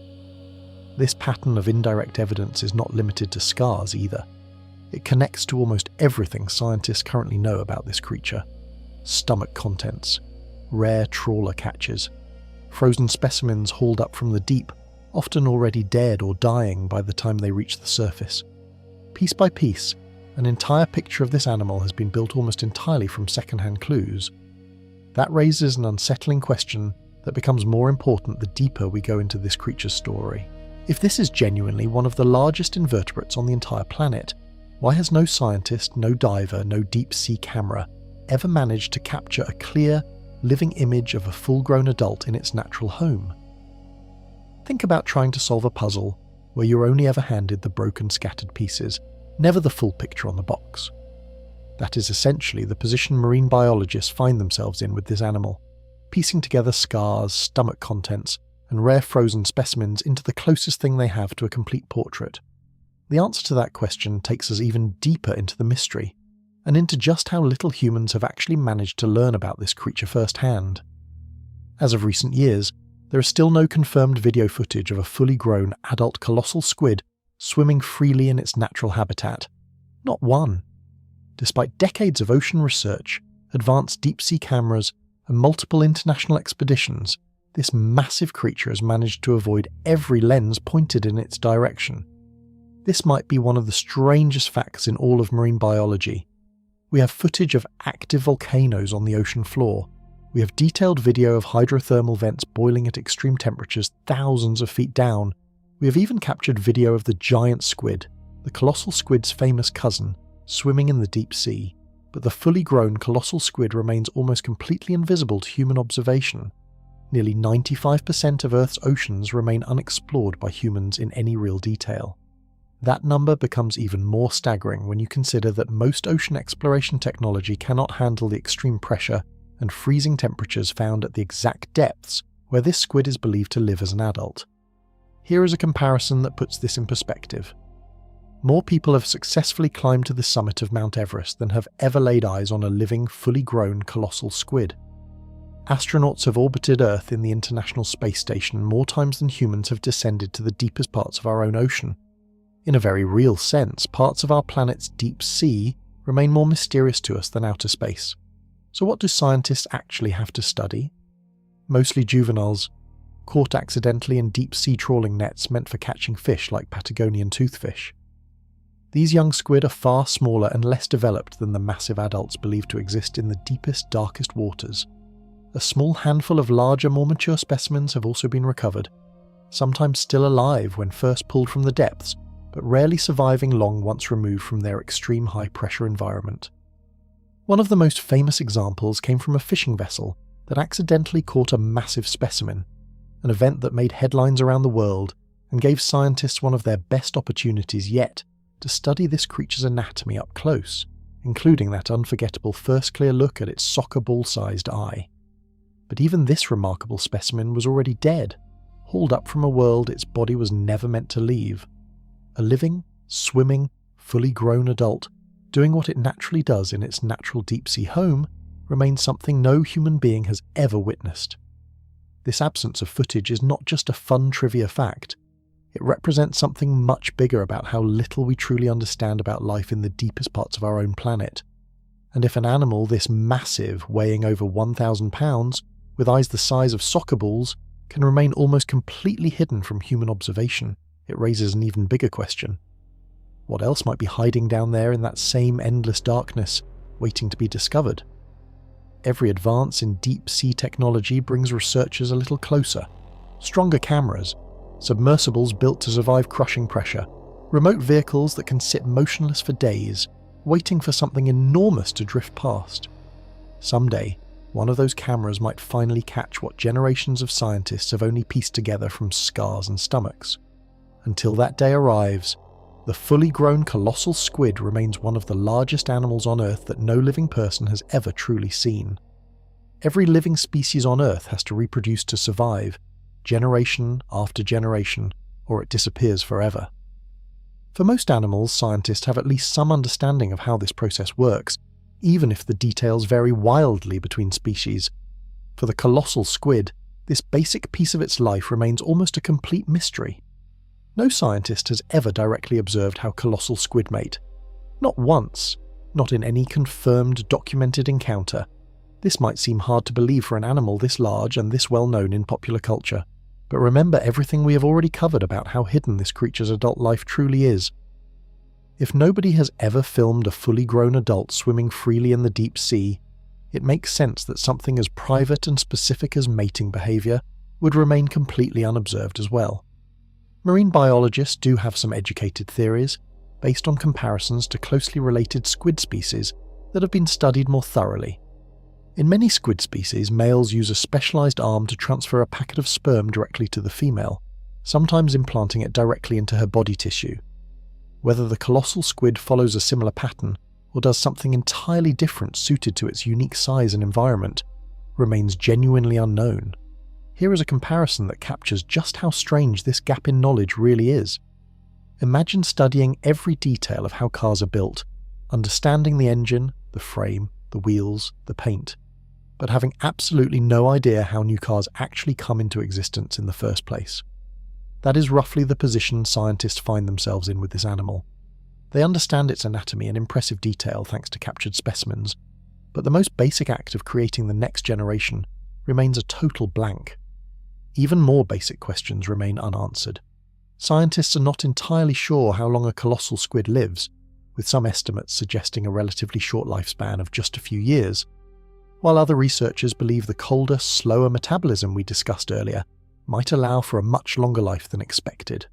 This pattern of indirect evidence is not limited to scars either. It connects to almost everything scientists currently know about this creature. Stomach contents, rare trawler catches, frozen specimens hauled up from the deep, often already dead or dying by the time they reach the surface. Piece by piece, an entire picture of this animal has been built almost entirely from second-hand clues. That raises an unsettling question that becomes more important the deeper we go into this creature's story. If this is genuinely one of the largest invertebrates on the entire planet, why has no scientist, no diver, no deep-sea camera ever managed to capture a clear, living image of a full-grown adult in its natural home? Think about trying to solve a puzzle where you're only ever handed the broken, scattered pieces, never the full picture on the box. That is essentially the position marine biologists find themselves in with this animal, piecing together scars, stomach contents, and rare frozen specimens into the closest thing they have to a complete portrait. The answer to that question takes us even deeper into the mystery, and into just how little humans have actually managed to learn about this creature firsthand. As of recent years, there is still no confirmed video footage of a fully grown adult colossal squid swimming freely in its natural habitat. Not one. Despite decades of ocean research, advanced deep-sea cameras, and multiple international expeditions, this massive creature has managed to avoid every lens pointed in its direction. This might be one of the strangest facts in all of marine biology. We have footage of active volcanoes on the ocean floor. We have detailed video of hydrothermal vents boiling at extreme temperatures thousands of feet down. We have even captured video of the giant squid, the colossal squid's famous cousin, swimming in the deep sea. But the fully grown colossal squid remains almost completely invisible to human observation. Nearly 95% of Earth's oceans remain unexplored by humans in any real detail. That number becomes even more staggering when you consider that most ocean exploration technology cannot handle the extreme pressure and freezing temperatures found at the exact depths where this squid is believed to live as an adult. Here is a comparison that puts this in perspective. More people have successfully climbed to the summit of Mount Everest than have ever laid eyes on a living, fully grown colossal squid. Astronauts have orbited Earth in the International Space Station more times than humans have descended to the deepest parts of our own ocean. In a very real sense, parts of our planet's deep sea remain more mysterious to us than outer space. So what do scientists actually have to study? Mostly juveniles, caught accidentally in deep sea trawling nets meant for catching fish like Patagonian toothfish. These young squid are far smaller and less developed than the massive adults believed to exist in the deepest, darkest waters. A small handful of larger, more mature specimens have also been recovered, sometimes still alive when first pulled from the depths, but rarely surviving long once removed from their extreme high-pressure environment. One of the most famous examples came from a fishing vessel that accidentally caught a massive specimen, an event that made headlines around the world and gave scientists one of their best opportunities yet to study this creature's anatomy up close, including that unforgettable first clear look at its soccer ball-sized eye. But even this remarkable specimen was already dead, hauled up from a world its body was never meant to leave. A living, swimming, fully grown adult, doing what it naturally does in its natural deep-sea home, remains something no human being has ever witnessed. This absence of footage is not just a fun trivia fact. It represents something much bigger about how little we truly understand about life in the deepest parts of our own planet. And if an animal this massive, weighing over 1,000 pounds, with eyes the size of soccer balls, can remain almost completely hidden from human observation, it raises an even bigger question. What else might be hiding down there in that same endless darkness, waiting to be discovered? Every advance in deep-sea technology brings researchers a little closer. Stronger cameras, submersibles built to survive crushing pressure, remote vehicles that can sit motionless for days, waiting for something enormous to drift past. Someday, one of those cameras might finally catch what generations of scientists have only pieced together from scars and stomachs. Until that day arrives, the fully grown colossal squid remains one of the largest animals on Earth that no living person has ever truly seen. Every living species on Earth has to reproduce to survive, generation after generation, or it disappears forever. For most animals, scientists have at least some understanding of how this process works, even if the details vary wildly between species. For the colossal squid, this basic piece of its life remains almost a complete mystery. No scientist has ever directly observed how colossal squid mate. Not once, not in any confirmed documented encounter. This might seem hard to believe for an animal this large and this well known in popular culture. But remember everything we have already covered about how hidden this creature's adult life truly is. If nobody has ever filmed a fully grown adult swimming freely in the deep sea, it makes sense that something as private and specific as mating behavior would remain completely unobserved as well. Marine biologists do have some educated theories, based on comparisons to closely related squid species that have been studied more thoroughly. In many squid species, males use a specialized arm to transfer a packet of sperm directly to the female, sometimes implanting it directly into her body tissue. Whether the colossal squid follows a similar pattern, or does something entirely different suited to its unique size and environment, remains genuinely unknown. Here is a comparison that captures just how strange this gap in knowledge really is. Imagine studying every detail of how cars are built, understanding the engine, the frame, the wheels, the paint, but having absolutely no idea how new cars actually come into existence in the first place. That is roughly the position scientists find themselves in with this animal. They understand its anatomy in impressive detail thanks to captured specimens, but the most basic act of creating the next generation remains a total blank. Even more basic questions remain unanswered. Scientists are not entirely sure how long a colossal squid lives, with some estimates suggesting a relatively short lifespan of just a few years, while other researchers believe the colder, slower metabolism we discussed earlier might allow for a much longer life than expected.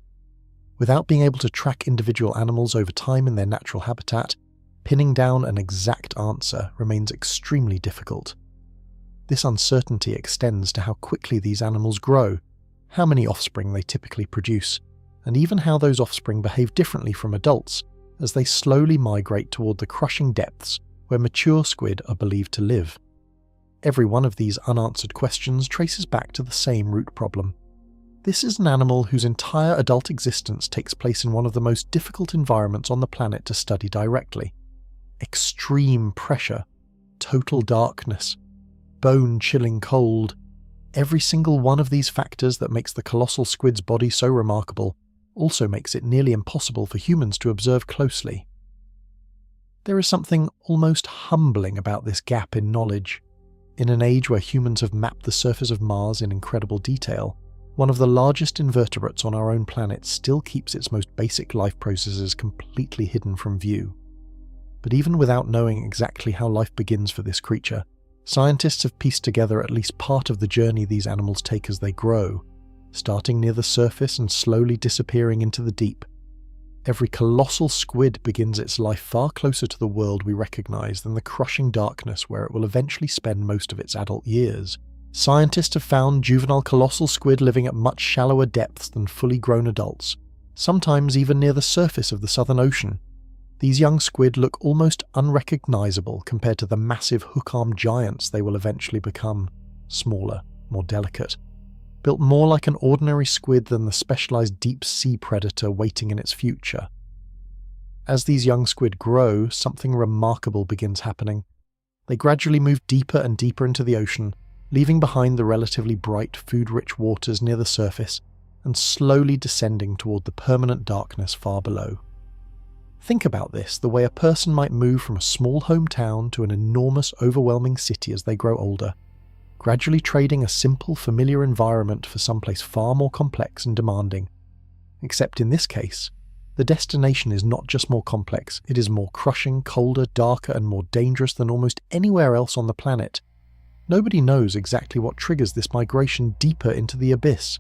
Without being able to track individual animals over time in their natural habitat, pinning down an exact answer remains extremely difficult. This uncertainty extends to how quickly these animals grow, how many offspring they typically produce, and even how those offspring behave differently from adults as they slowly migrate toward the crushing depths where mature squid are believed to live. Every one of these unanswered questions traces back to the same root problem. This is an animal whose entire adult existence takes place in one of the most difficult environments on the planet to study directly. Extreme pressure, total darkness, bone-chilling cold. Every single one of these factors that makes the colossal squid's body so remarkable also makes it nearly impossible for humans to observe closely. There is something almost humbling about this gap in knowledge. In an age where humans have mapped the surface of Mars in incredible detail, one of the largest invertebrates on our own planet still keeps its most basic life processes completely hidden from view. But even without knowing exactly how life begins for this creature, scientists have pieced together at least part of the journey these animals take as they grow, starting near the surface and slowly disappearing into the deep. Every colossal squid begins its life far closer to the world we recognize than the crushing darkness where it will eventually spend most of its adult years. Scientists have found juvenile colossal squid living at much shallower depths than fully grown adults, sometimes even near the surface of the Southern Ocean. These young squid look almost unrecognizable compared to the massive hook-armed giants they will eventually become, smaller, more delicate, built more like an ordinary squid than the specialized deep-sea predator waiting in its future. As these young squid grow, something remarkable begins happening. They gradually move deeper and deeper into the ocean, leaving behind the relatively bright, food-rich waters near the surface and slowly descending toward the permanent darkness far below. Think about this, the way a person might move from a small hometown to an enormous, overwhelming city as they grow older, gradually trading a simple, familiar environment for someplace far more complex and demanding. Except in this case, the destination is not just more complex, it is more crushing, colder, darker, and more dangerous than almost anywhere else on the planet. Nobody knows exactly what triggers this migration deeper into the abyss.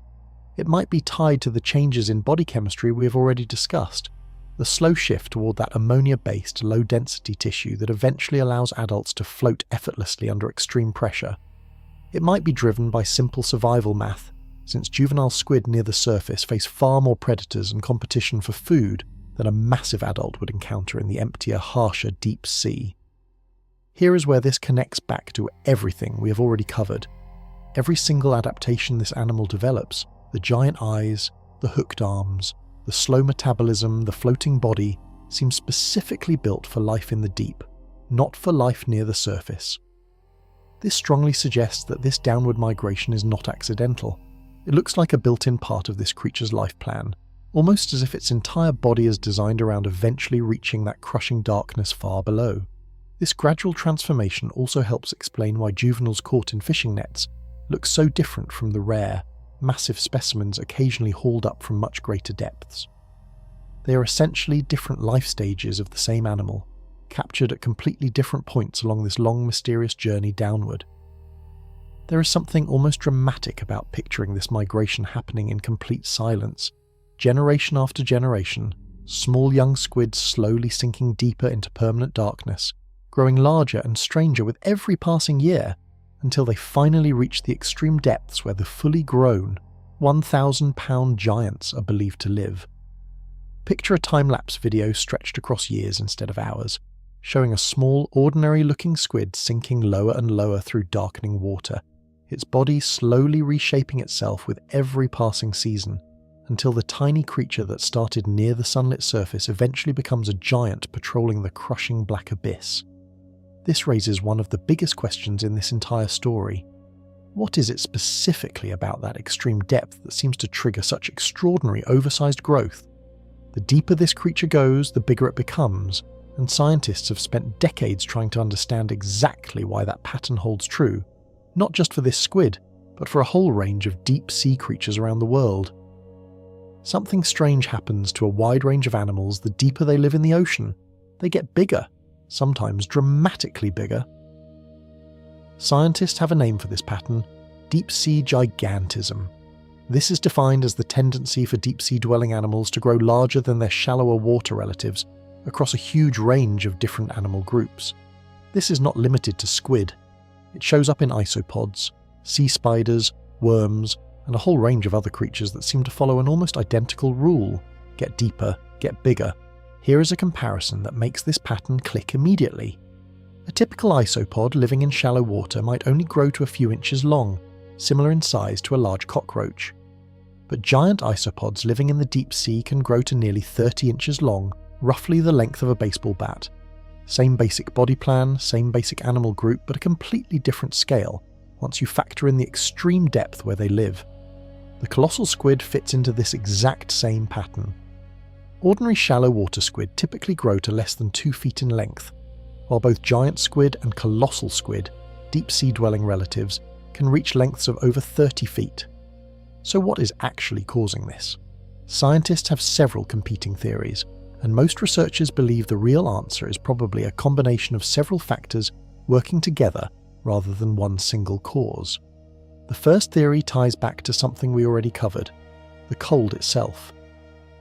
It might be tied to the changes in body chemistry we have already discussed, the slow shift toward that ammonia-based, low-density tissue that eventually allows adults to float effortlessly under extreme pressure. It might be driven by simple survival math, since juvenile squid near the surface face far more predators and competition for food than a massive adult would encounter in the emptier, harsher deep sea. Here is where this connects back to everything we have already covered. Every single adaptation this animal develops, the giant eyes, the hooked arms, the slow metabolism, the floating body, seems specifically built for life in the deep, not for life near the surface. This strongly suggests that this downward migration is not accidental. It looks like a built-in part of this creature's life plan, almost as if its entire body is designed around eventually reaching that crushing darkness far below. This gradual transformation also helps explain why juveniles caught in fishing nets look so different from the rare, massive specimens occasionally hauled up from much greater depths. They are essentially different life stages of the same animal, captured at completely different points along this long, mysterious journey downward. There is something almost dramatic about picturing this migration happening in complete silence, generation after generation, small young squids slowly sinking deeper into permanent darkness, growing larger and stranger with every passing year, until they finally reach the extreme depths where the fully grown, 1,000-pound giants are believed to live. Picture a time-lapse video stretched across years instead of hours, showing a small, ordinary-looking squid sinking lower and lower through darkening water, its body slowly reshaping itself with every passing season, until the tiny creature that started near the sunlit surface eventually becomes a giant patrolling the crushing black abyss. This raises one of the biggest questions in this entire story. What is it specifically about that extreme depth that seems to trigger such extraordinary oversized growth? The deeper this creature goes, the bigger it becomes, and scientists have spent decades trying to understand exactly why that pattern holds true, not just for this squid, but for a whole range of deep sea creatures around the world. Something strange happens to a wide range of animals the deeper they live in the ocean. They get bigger, sometimes dramatically bigger. Scientists have a name for this pattern: deep-sea gigantism. This is defined as the tendency for deep-sea dwelling animals to grow larger than their shallower water relatives across a huge range of different animal groups. This is not limited to squid. It shows up in isopods, sea spiders, worms, and a whole range of other creatures that seem to follow an almost identical rule: get deeper, get bigger. Here is a comparison that makes this pattern click immediately. A typical isopod living in shallow water might only grow to a few inches long, similar in size to a large cockroach. But giant isopods living in the deep sea can grow to nearly 30 inches long, roughly the length of a baseball bat. Same basic body plan, same basic animal group, but a completely different scale once you factor in the extreme depth where they live. The colossal squid fits into this exact same pattern. Ordinary shallow water squid typically grow to less than 2 feet in length, while both giant squid and colossal squid, deep-sea dwelling relatives, can reach lengths of over 30 feet. So what is actually causing this? Scientists have several competing theories, and most researchers believe the real answer is probably a combination of several factors working together rather than one single cause. The first theory ties back to something we already covered: the cold itself.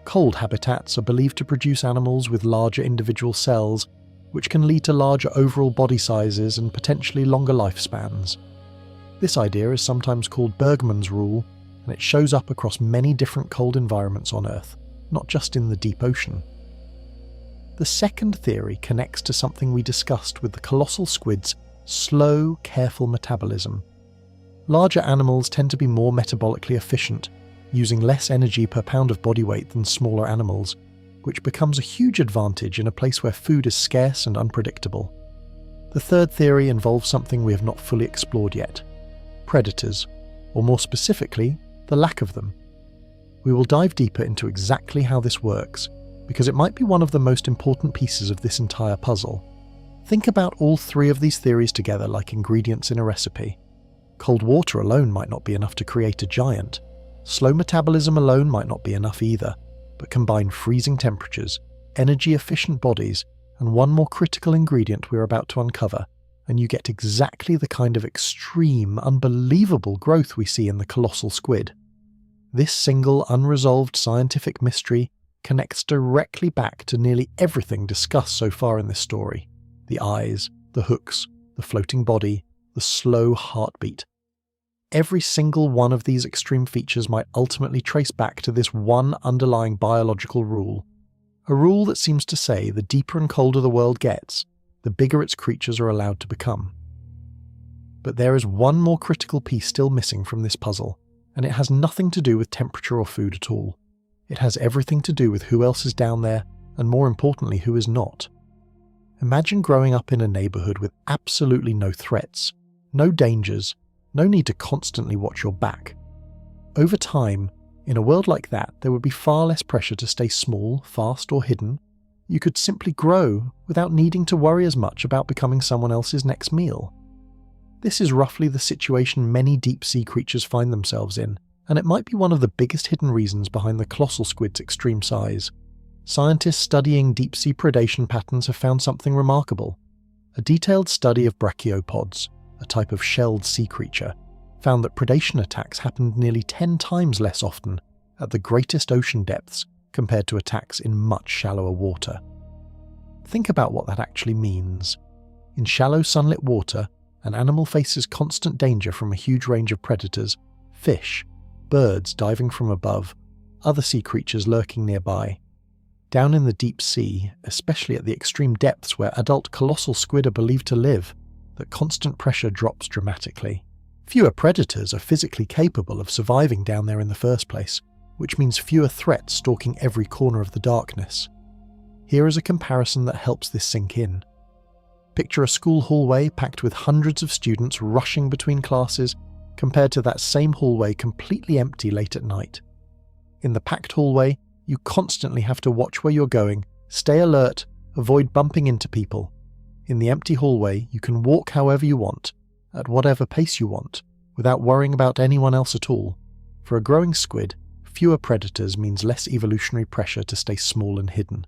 Cold habitats are believed to produce animals with larger individual cells, which can lead to larger overall body sizes and potentially longer lifespans. This idea is sometimes called Bergmann's rule, and it shows up across many different cold environments on Earth, not just in the deep ocean. The second theory connects to something we discussed with the colossal squid's slow, careful metabolism. Larger animals tend to be more metabolically efficient, using less energy per pound of body weight than smaller animals, which becomes a huge advantage in a place where food is scarce and unpredictable. The third theory involves something we have not fully explored yet: predators, or more specifically, the lack of them. We will dive deeper into exactly how this works, because it might be one of the most important pieces of this entire puzzle. Think about all three of these theories together like ingredients in a recipe. Cold water alone might not be enough to create a giant. Slow metabolism alone might not be enough either, but combine freezing temperatures, energy-efficient bodies, and one more critical ingredient we're about to uncover, and you get exactly the kind of extreme, unbelievable growth we see in the colossal squid. This single, unresolved scientific mystery connects directly back to nearly everything discussed so far in this story. The eyes, the hooks, the floating body, the slow heartbeat. Every single one of these extreme features might ultimately trace back to this one underlying biological rule. A rule that seems to say the deeper and colder the world gets, the bigger its creatures are allowed to become. But there is one more critical piece still missing from this puzzle, and it has nothing to do with temperature or food at all. It has everything to do with who else is down there, and more importantly, who is not. Imagine growing up in a neighborhood with absolutely no threats, no dangers, no need to constantly watch your back. Over time, in a world like that, there would be far less pressure to stay small, fast, or hidden. You could simply grow without needing to worry as much about becoming someone else's next meal. This is roughly the situation many deep-sea creatures find themselves in, and it might be one of the biggest hidden reasons behind the colossal squid's extreme size. Scientists studying deep-sea predation patterns have found something remarkable. A detailed study of brachiopods, a type of shelled sea creature, found that predation attacks happened nearly 10 times less often at the greatest ocean depths compared to attacks in much shallower water. Think about what that actually means. In shallow sunlit water, an animal faces constant danger from a huge range of predators: fish, birds diving from above, other sea creatures lurking nearby. Down in the deep sea, especially at the extreme depths where adult colossal squid are believed to live, that constant pressure drops dramatically. Fewer predators are physically capable of surviving down there in the first place, which means fewer threats stalking every corner of the darkness. Here is a comparison that helps this sink in. Picture a school hallway packed with hundreds of students rushing between classes compared to that same hallway completely empty late at night. In the packed hallway, you constantly have to watch where you're going, stay alert, avoid bumping into people. In the empty hallway, you can walk however you want, at whatever pace you want, without worrying about anyone else at all. For a growing squid, fewer predators means less evolutionary pressure to stay small and hidden.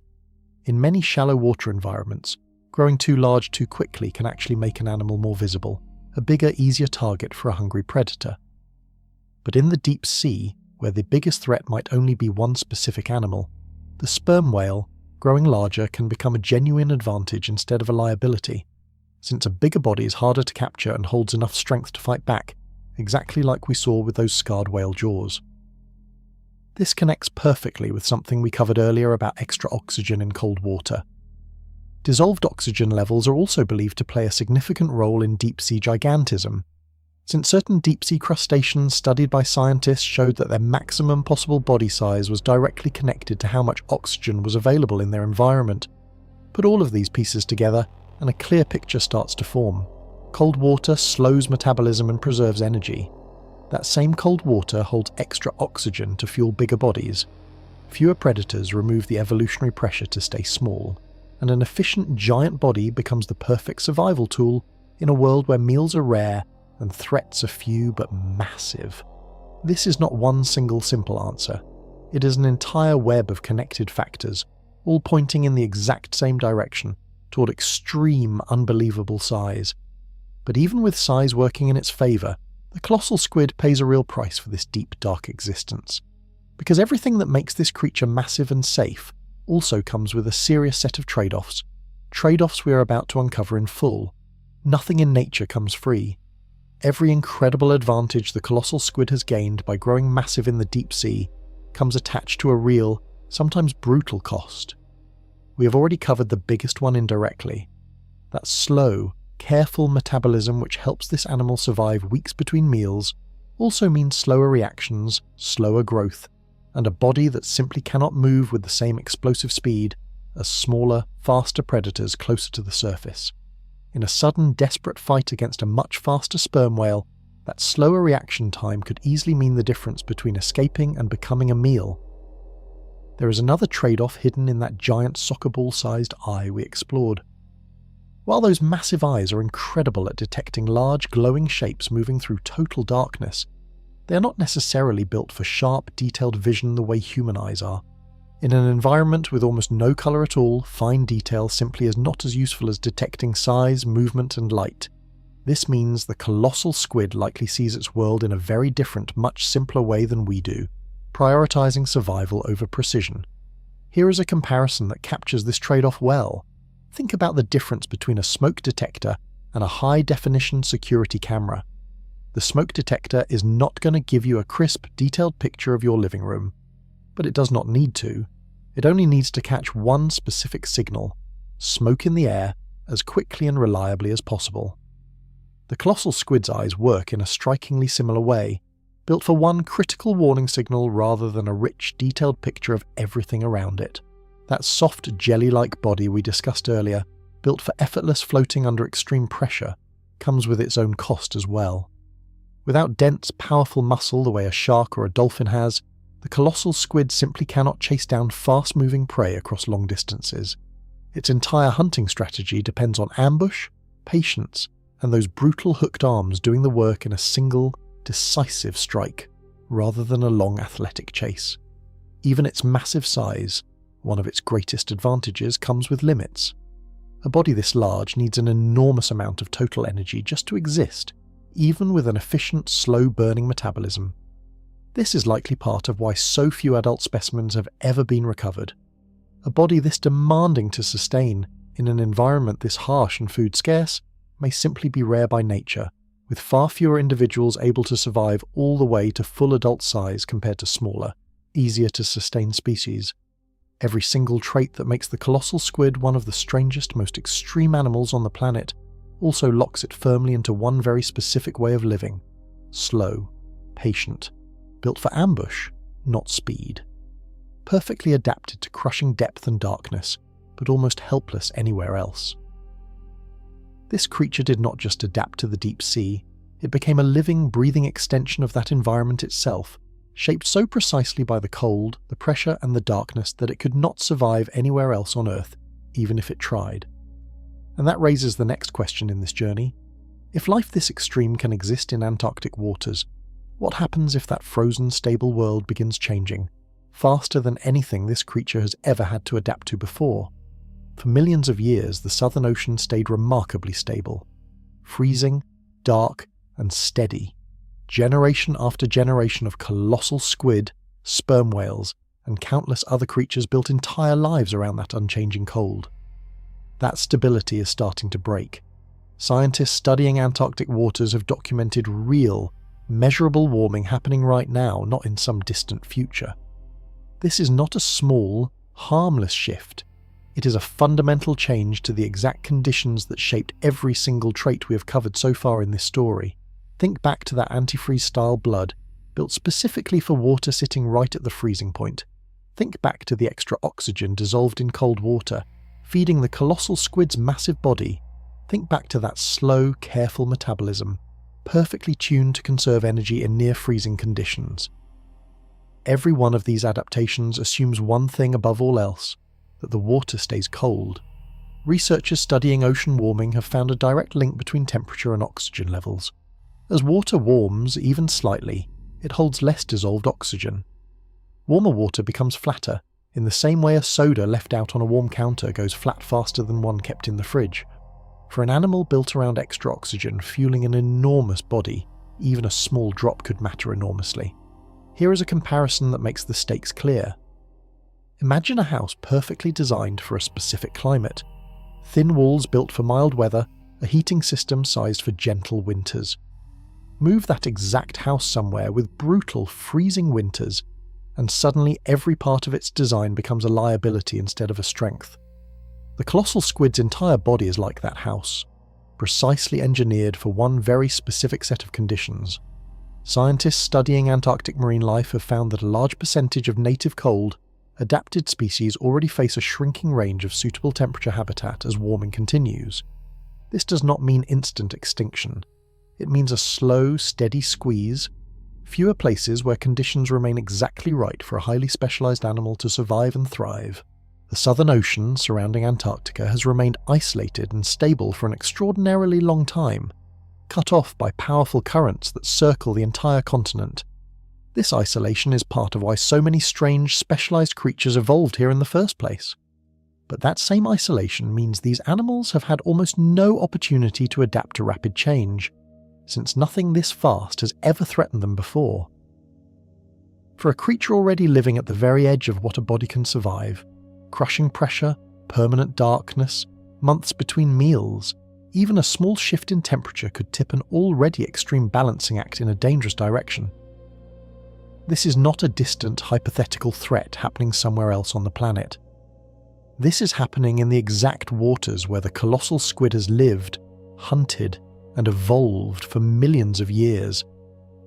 In many shallow water environments, growing too large too quickly can actually make an animal more visible, a bigger, easier target for a hungry predator. But in the deep sea, where the biggest threat might only be one specific animal, the sperm whale, growing larger, can become a genuine advantage instead of a liability, since a bigger body is harder to capture and holds enough strength to fight back, exactly like we saw with those scarred whale jaws. This connects perfectly with something we covered earlier about extra oxygen in cold water. Dissolved oxygen levels are also believed to play a significant role in deep-sea gigantism, since certain deep-sea crustaceans studied by scientists showed that their maximum possible body size was directly connected to how much oxygen was available in their environment. Put all of these pieces together, and a clear picture starts to form. Cold water slows metabolism and preserves energy. That same cold water holds extra oxygen to fuel bigger bodies. Fewer predators remove the evolutionary pressure to stay small, and an efficient giant body becomes the perfect survival tool in a world where meals are rare and threats are few but massive. This is not one single simple answer. It is an entire web of connected factors, all pointing in the exact same direction, toward extreme, unbelievable size. But even with size working in its favour, the colossal squid pays a real price for this deep, dark existence. Because everything that makes this creature massive and safe also comes with a serious set of trade-offs. Trade-offs we are about to uncover in full. Nothing in nature comes free. Every incredible advantage the colossal squid has gained by growing massive in the deep sea comes attached to a real, sometimes brutal cost. We have already covered the biggest one indirectly. That slow, careful metabolism which helps this animal survive weeks between meals also means slower reactions, slower growth, and a body that simply cannot move with the same explosive speed as smaller, faster predators closer to the surface. In a sudden, desperate fight against a much faster sperm whale, That slower reaction time could easily mean the difference between escaping and becoming a meal. There is another trade-off hidden in that giant soccer ball-sized eye we explored. While those massive eyes are incredible at detecting large glowing shapes moving through total darkness, they are not necessarily built for sharp, detailed vision the way human eyes are. In an environment with almost no colour at all, fine detail simply is not as useful as detecting size, movement and light. This means the colossal squid likely sees its world in a very different, much simpler way than we do, prioritising survival over precision. Here is a comparison that captures this trade-off well. Think about the difference between a smoke detector and a high-definition security camera. The smoke detector is not going to give you a crisp, detailed picture of your living room. But it does not need to. It only needs to catch one specific signal: smoke in the air, as quickly and reliably as possible. The colossal squid's eyes work in a strikingly similar way, built for one critical warning signal rather than a rich, detailed picture of everything around it. That soft, jelly-like body we discussed earlier, built for effortless floating under extreme pressure, comes with its own cost as well. Without dense, powerful muscle the way a shark or a dolphin has, the colossal squid simply cannot chase down fast-moving prey across long distances. Its entire hunting strategy depends on ambush, patience, and those brutal hooked arms doing the work in a single, decisive strike, rather than a long athletic chase. Even its massive size, one of its greatest advantages, comes with limits. A body this large needs an enormous amount of total energy just to exist, even with an efficient, slow-burning metabolism. This is likely part of why so few adult specimens have ever been recovered. A body this demanding to sustain, in an environment this harsh and food scarce, may simply be rare by nature, with far fewer individuals able to survive all the way to full adult size compared to smaller, easier to sustain species. Every single trait that makes the colossal squid one of the strangest, most extreme animals on the planet also locks it firmly into one very specific way of living: slow, patient, built for ambush, not speed. Perfectly adapted to crushing depth and darkness, but almost helpless anywhere else. This creature did not just adapt to the deep sea, it became a living, breathing extension of that environment itself, shaped so precisely by the cold, the pressure and the darkness that it could not survive anywhere else on Earth, even if it tried. And that raises the next question in this journey. If life this extreme can exist in Antarctic waters, what happens if that frozen, stable world begins changing, faster than anything this creature has ever had to adapt to before? For millions of years, the Southern Ocean stayed remarkably stable. Freezing, dark, and steady. Generation after generation of colossal squid, sperm whales, and countless other creatures built entire lives around that unchanging cold. That stability is starting to break. Scientists studying Antarctic waters have documented real, measurable warming happening right now, not in some distant future. This is not a small, harmless shift. It is a fundamental change to the exact conditions that shaped every single trait we have covered so far in this story. Think back to that antifreeze-style blood, built specifically for water sitting right at the freezing point. Think back to the extra oxygen dissolved in cold water, feeding the colossal squid's massive body. Think back to that slow, careful metabolism, perfectly tuned to conserve energy in near-freezing conditions. Every one of these adaptations assumes one thing above all else: that the water stays cold. Researchers studying ocean warming have found a direct link between temperature and oxygen levels. As water warms, even slightly, it holds less dissolved oxygen. Warmer water becomes flatter, in the same way a soda left out on a warm counter goes flat faster than one kept in the fridge. For an animal built around extra oxygen fueling an enormous body, even a small drop could matter enormously. Here is a comparison that makes the stakes clear. Imagine a house perfectly designed for a specific climate. Thin walls built for mild weather, a heating system sized for gentle winters. Move that exact house somewhere with brutal, freezing winters, and suddenly every part of its design becomes a liability instead of a strength. The colossal squid's entire body is like that house, precisely engineered for one very specific set of conditions. Scientists studying Antarctic marine life have found that a large percentage of native cold, adapted species already face a shrinking range of suitable temperature habitat as warming continues. This does not mean instant extinction. It means a slow, steady squeeze, fewer places where conditions remain exactly right for a highly specialized animal to survive and thrive. The Southern Ocean surrounding Antarctica has remained isolated and stable for an extraordinarily long time, cut off by powerful currents that circle the entire continent. This isolation is part of why so many strange, specialized creatures evolved here in the first place. But that same isolation means these animals have had almost no opportunity to adapt to rapid change, since nothing this fast has ever threatened them before. For a creature already living at the very edge of what a body can survive, crushing pressure, permanent darkness, months between meals, even a small shift in temperature could tip an already extreme balancing act in a dangerous direction. This is not a distant, hypothetical threat happening somewhere else on the planet. This is happening in the exact waters where the colossal squid has lived, hunted, and evolved for millions of years.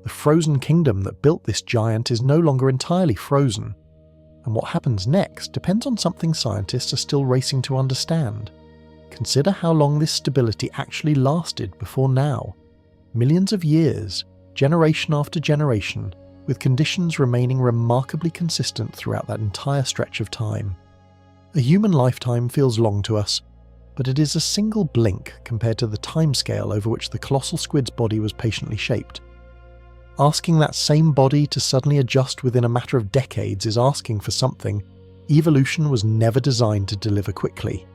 The frozen kingdom that built this giant is no longer entirely frozen, and what happens next depends on something scientists are still racing to understand. Consider how long this stability actually lasted before now. Millions of years, generation after generation, with conditions remaining remarkably consistent throughout that entire stretch of time. A human lifetime feels long to us, but it is a single blink compared to the timescale over which the colossal squid's body was patiently shaped. Asking that same body to suddenly adjust within a matter of decades is asking for something evolution was never designed to deliver quickly.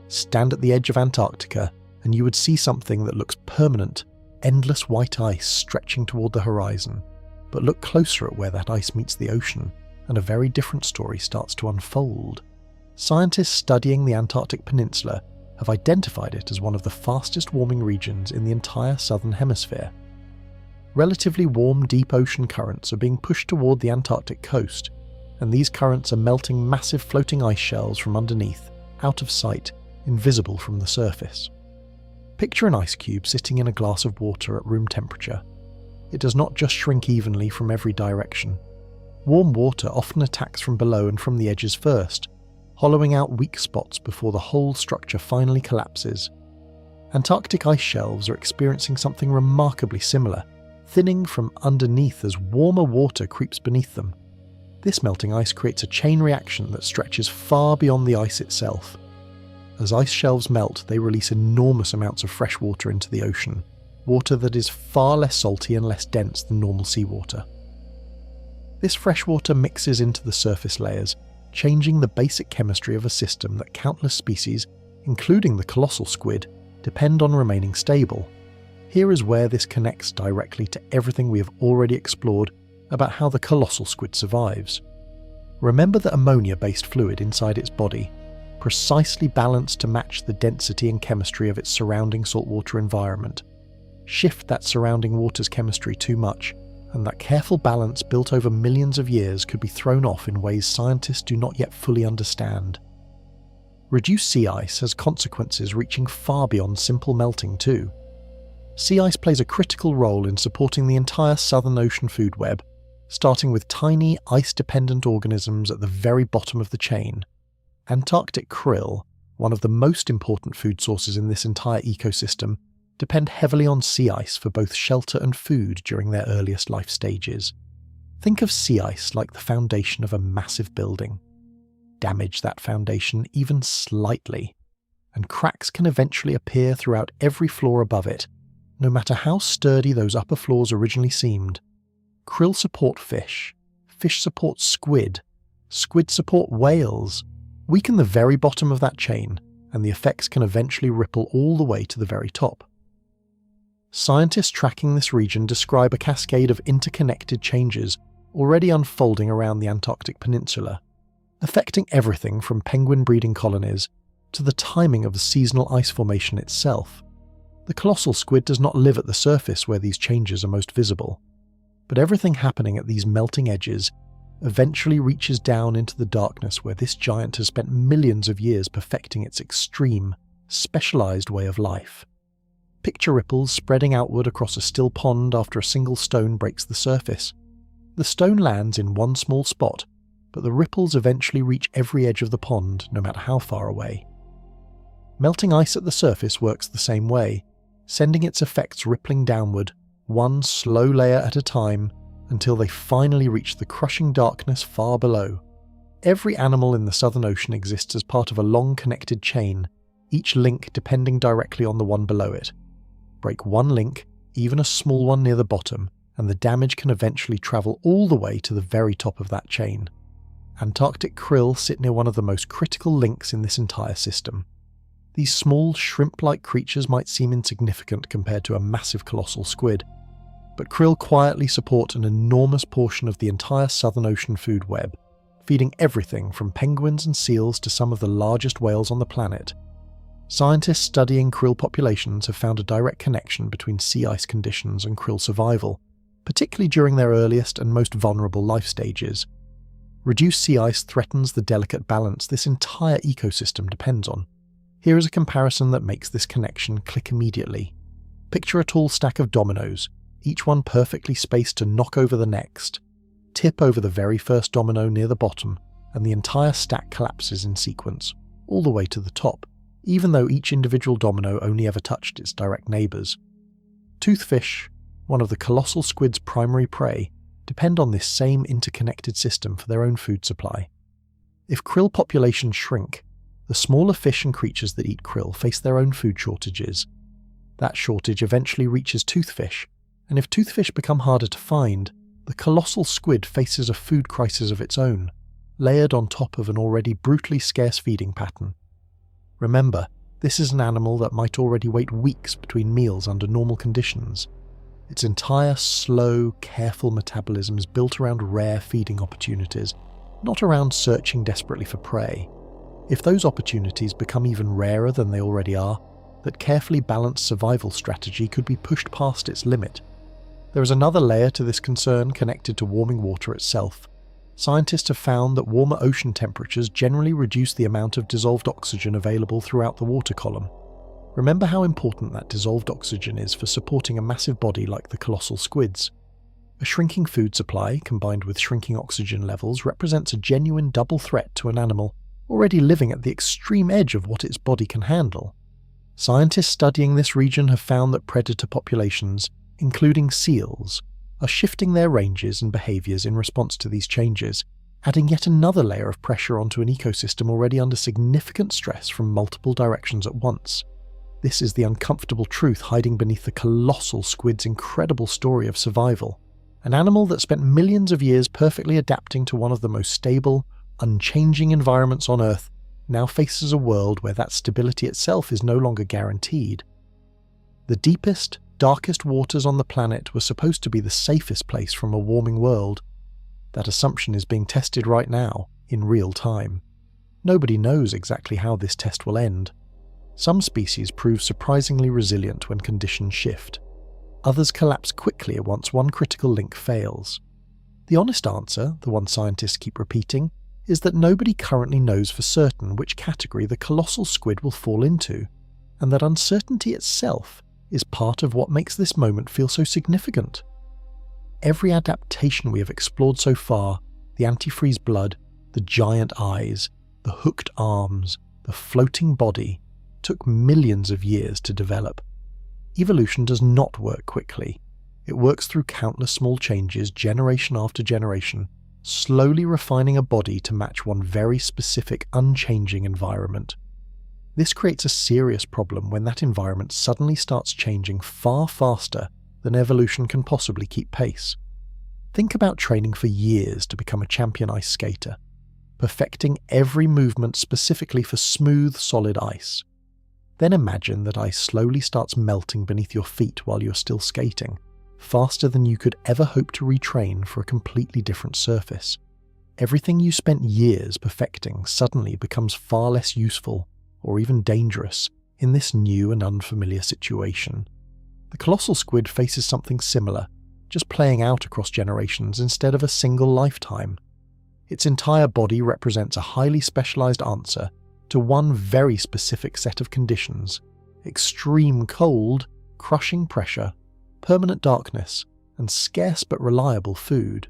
Stand at the edge of Antarctica and you would see something that looks permanent, endless white ice stretching toward the horizon. But look closer at where that ice meets the ocean, and a very different story starts to unfold. Scientists studying the Antarctic Peninsula have identified it as one of the fastest warming regions in the entire southern hemisphere. Relatively warm deep ocean currents are being pushed toward the Antarctic coast, and these currents are melting massive floating ice shelves from underneath, out of sight, invisible from the surface. Picture an ice cube sitting in a glass of water at room temperature. It does not just shrink evenly from every direction. Warm water often attacks from below and from the edges first, hollowing out weak spots before the whole structure finally collapses. Antarctic ice shelves are experiencing something remarkably similar, thinning from underneath as warmer water creeps beneath them. This melting ice creates a chain reaction that stretches far beyond the ice itself. As ice shelves melt, they release enormous amounts of fresh water into the ocean, water that is far less salty and less dense than normal seawater. This fresh water mixes into the surface layers, changing the basic chemistry of a system that countless species, including the colossal squid, depend on remaining stable. Here is where this connects directly to everything we have already explored about how the colossal squid survives. Remember the ammonia-based fluid inside its body, precisely balanced to match the density and chemistry of its surrounding saltwater environment. Shift that surrounding water's chemistry too much, and that careful balance built over millions of years could be thrown off in ways scientists do not yet fully understand. Reduced sea ice has consequences reaching far beyond simple melting too. Sea ice plays a critical role in supporting the entire Southern Ocean food web, starting with tiny, ice-dependent organisms at the very bottom of the chain. Antarctic krill, one of the most important food sources in this entire ecosystem, depend heavily on sea ice for both shelter and food during their earliest life stages. Think of sea ice like the foundation of a massive building. Damage that foundation even slightly, and cracks can eventually appear throughout every floor above it, no matter how sturdy those upper floors originally seemed. Krill support fish support squid support whales. Weaken the very bottom of that chain, and the effects can eventually ripple all the way to the very top. Scientists tracking this region describe a cascade of interconnected changes already unfolding around the Antarctic Peninsula, affecting everything from penguin breeding colonies to the timing of the seasonal ice formation itself. The colossal squid does not live at the surface where these changes are most visible, but everything happening at these melting edges eventually reaches down into the darkness where this giant has spent millions of years perfecting its extreme, specialized way of life. Picture ripples spreading outward across a still pond after a single stone breaks the surface. The stone lands in one small spot, but the ripples eventually reach every edge of the pond, no matter how far away. Melting ice at the surface works the same way, sending its effects rippling downward, one slow layer at a time, until they finally reach the crushing darkness far below. Every animal in the Southern Ocean exists as part of a long connected chain, each link depending directly on the one below it. Break one link, even a small one near the bottom, and the damage can eventually travel all the way to the very top of that chain. Antarctic krill sit near one of the most critical links in this entire system. These small, shrimp-like creatures might seem insignificant compared to a massive colossal squid, but krill quietly support an enormous portion of the entire Southern Ocean food web, feeding everything from penguins and seals to some of the largest whales on the planet. Scientists studying krill populations have found a direct connection between sea ice conditions and krill survival, particularly during their earliest and most vulnerable life stages. Reduced sea ice threatens the delicate balance this entire ecosystem depends on. Here is a comparison that makes this connection click immediately. Picture a tall stack of dominoes, each one perfectly spaced to knock over the next. Tip over the very first domino near the bottom, and the entire stack collapses in sequence, all the way to the top, even though each individual domino only ever touched its direct neighbours. Toothfish, one of the colossal squid's primary prey, depend on this same interconnected system for their own food supply. If krill populations shrink, the smaller fish and creatures that eat krill face their own food shortages. That shortage eventually reaches toothfish, and if toothfish become harder to find, the colossal squid faces a food crisis of its own, layered on top of an already brutally scarce feeding pattern. Remember, this is an animal that might already wait weeks between meals under normal conditions. Its entire slow, careful metabolism is built around rare feeding opportunities, not around searching desperately for prey. If those opportunities become even rarer than they already are, that carefully balanced survival strategy could be pushed past its limit. There is another layer to this concern connected to warming water itself. Scientists have found that warmer ocean temperatures generally reduce the amount of dissolved oxygen available throughout the water column. Remember how important that dissolved oxygen is for supporting a massive body like the colossal squids. A shrinking food supply combined with shrinking oxygen levels represents a genuine double threat to an animal already living at the extreme edge of what its body can handle. Scientists studying this region have found that predator populations, including seals, are shifting their ranges and behaviours in response to these changes, adding yet another layer of pressure onto an ecosystem already under significant stress from multiple directions at once. This is the uncomfortable truth hiding beneath the colossal squid's incredible story of survival. An animal that spent millions of years perfectly adapting to one of the most stable, unchanging environments on Earth now faces a world where that stability itself is no longer guaranteed. The deepest, darkest waters on the planet were supposed to be the safest place from a warming world. That assumption is being tested right now, in real time. Nobody knows exactly how this test will end. Some species prove surprisingly resilient when conditions shift. Others collapse quickly once one critical link fails. The honest answer, the one scientists keep repeating, is that nobody currently knows for certain which category the colossal squid will fall into, and that uncertainty itself is part of what makes this moment feel so significant. Every adaptation we have explored so far, the antifreeze blood, the giant eyes, the hooked arms, the floating body, took millions of years to develop. Evolution does not work quickly. It works through countless small changes generation after generation, slowly refining a body to match one very specific, unchanging environment. This creates a serious problem when that environment suddenly starts changing far faster than evolution can possibly keep pace. Think about training for years to become a champion ice skater, perfecting every movement specifically for smooth, solid ice. Then imagine that ice slowly starts melting beneath your feet while you're still skating, faster than you could ever hope to retrain for a completely different surface. Everything you spent years perfecting suddenly becomes far less useful, or even dangerous, in this new and unfamiliar situation. The colossal squid faces something similar, just playing out across generations instead of a single lifetime. Its entire body represents a highly specialized answer to one very specific set of conditions: extreme cold, crushing pressure, permanent darkness, and scarce but reliable food.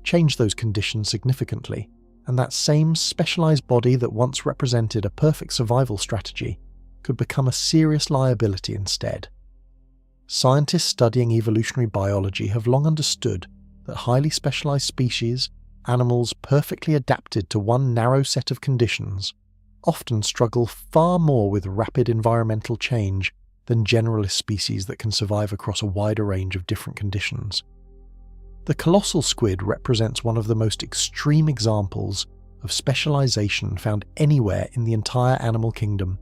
Change those conditions significantly, and that same specialized body that once represented a perfect survival strategy could become a serious liability instead. Scientists studying evolutionary biology have long understood that highly specialized species, animals perfectly adapted to one narrow set of conditions, often struggle far more with rapid environmental change than generalist species that can survive across a wider range of different conditions. The colossal squid represents one of the most extreme examples of specialization found anywhere in the entire animal kingdom.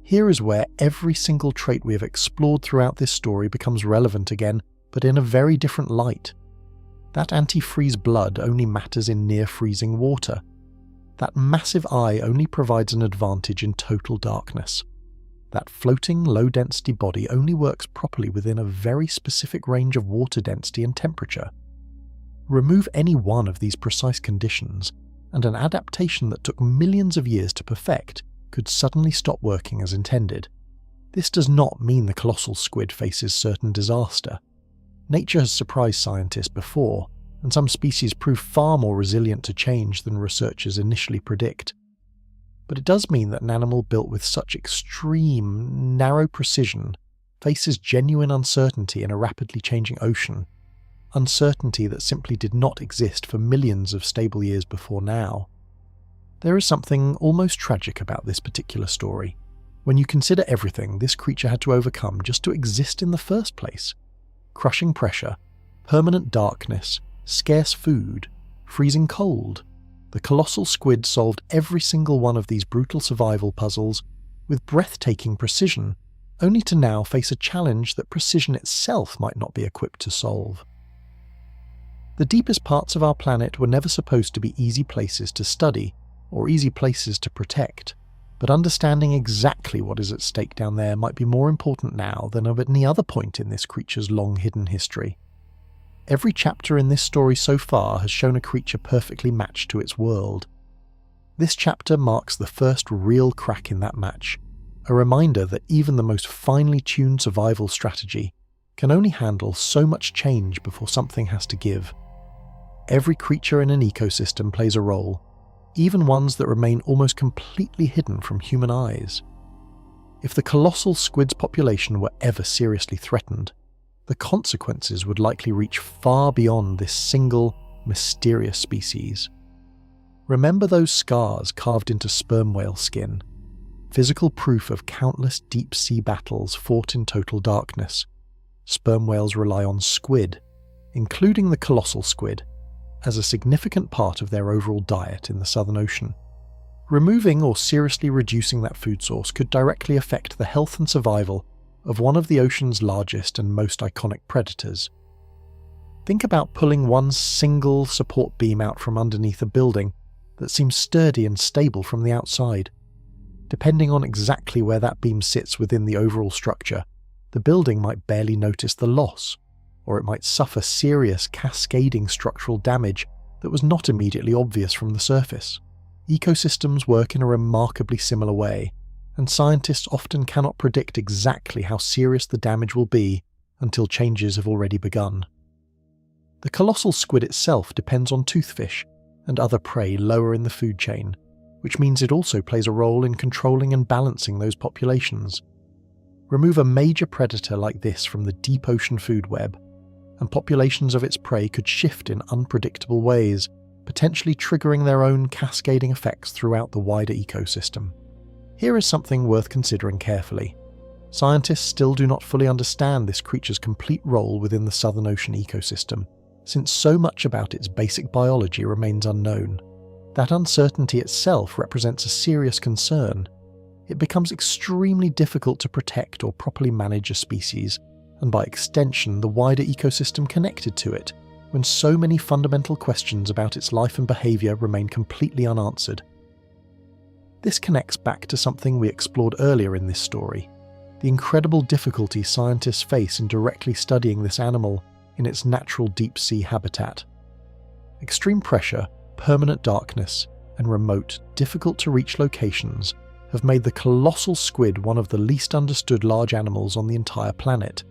Here is where every single trait we have explored throughout this story becomes relevant again, but in a very different light. That anti-freeze blood only matters in near-freezing water. That massive eye only provides an advantage in total darkness. That floating, low-density body only works properly within a very specific range of water density and temperature. Remove any one of these precise conditions, and an adaptation that took millions of years to perfect could suddenly stop working as intended. This does not mean the colossal squid faces certain disaster. Nature has surprised scientists before, and some species prove far more resilient to change than researchers initially predict. But it does mean that an animal built with such extreme, narrow precision faces genuine uncertainty in a rapidly changing ocean, uncertainty that simply did not exist for millions of stable years before now. There is something almost tragic about this particular story, when you consider everything this creature had to overcome just to exist in the first place. Crushing pressure, permanent darkness, scarce food, freezing cold. The colossal squid solved every single one of these brutal survival puzzles with breathtaking precision, only to now face a challenge that precision itself might not be equipped to solve. The deepest parts of our planet were never supposed to be easy places to study or easy places to protect, but understanding exactly what is at stake down there might be more important now than at any other point in this creature's long-hidden history. Every chapter in this story so far has shown a creature perfectly matched to its world. This chapter marks the first real crack in that match, a reminder that even the most finely tuned survival strategy can only handle so much change before something has to give. Every creature in an ecosystem plays a role, even ones that remain almost completely hidden from human eyes. If the colossal squid's population were ever seriously threatened, the consequences would likely reach far beyond this single, mysterious species. Remember those scars carved into sperm whale skin, physical proof of countless deep-sea battles fought in total darkness. Sperm whales rely on squid, including the colossal squid, as a significant part of their overall diet in the Southern Ocean. Removing or seriously reducing that food source could directly affect the health and survival of one of the ocean's largest and most iconic predators. Think about pulling one single support beam out from underneath a building that seems sturdy and stable from the outside. Depending on exactly where that beam sits within the overall structure, the building might barely notice the loss, or it might suffer serious cascading structural damage that was not immediately obvious from the surface. Ecosystems work in a remarkably similar way, and scientists often cannot predict exactly how serious the damage will be until changes have already begun. The colossal squid itself depends on toothfish and other prey lower in the food chain, which means it also plays a role in controlling and balancing those populations. Remove a major predator like this from the deep ocean food web, and populations of its prey could shift in unpredictable ways, potentially triggering their own cascading effects throughout the wider ecosystem. Here is something worth considering carefully. Scientists still do not fully understand this creature's complete role within the Southern Ocean ecosystem, since so much about its basic biology remains unknown. That uncertainty itself represents a serious concern. It becomes extremely difficult to protect or properly manage a species, and by extension the wider ecosystem connected to it, when so many fundamental questions about its life and behaviour remain completely unanswered. This connects back to something we explored earlier in this story, the incredible difficulty scientists face in directly studying this animal in its natural deep-sea habitat. Extreme pressure, permanent darkness, and remote, difficult-to-reach locations have made the colossal squid one of the least understood large animals on the entire planet,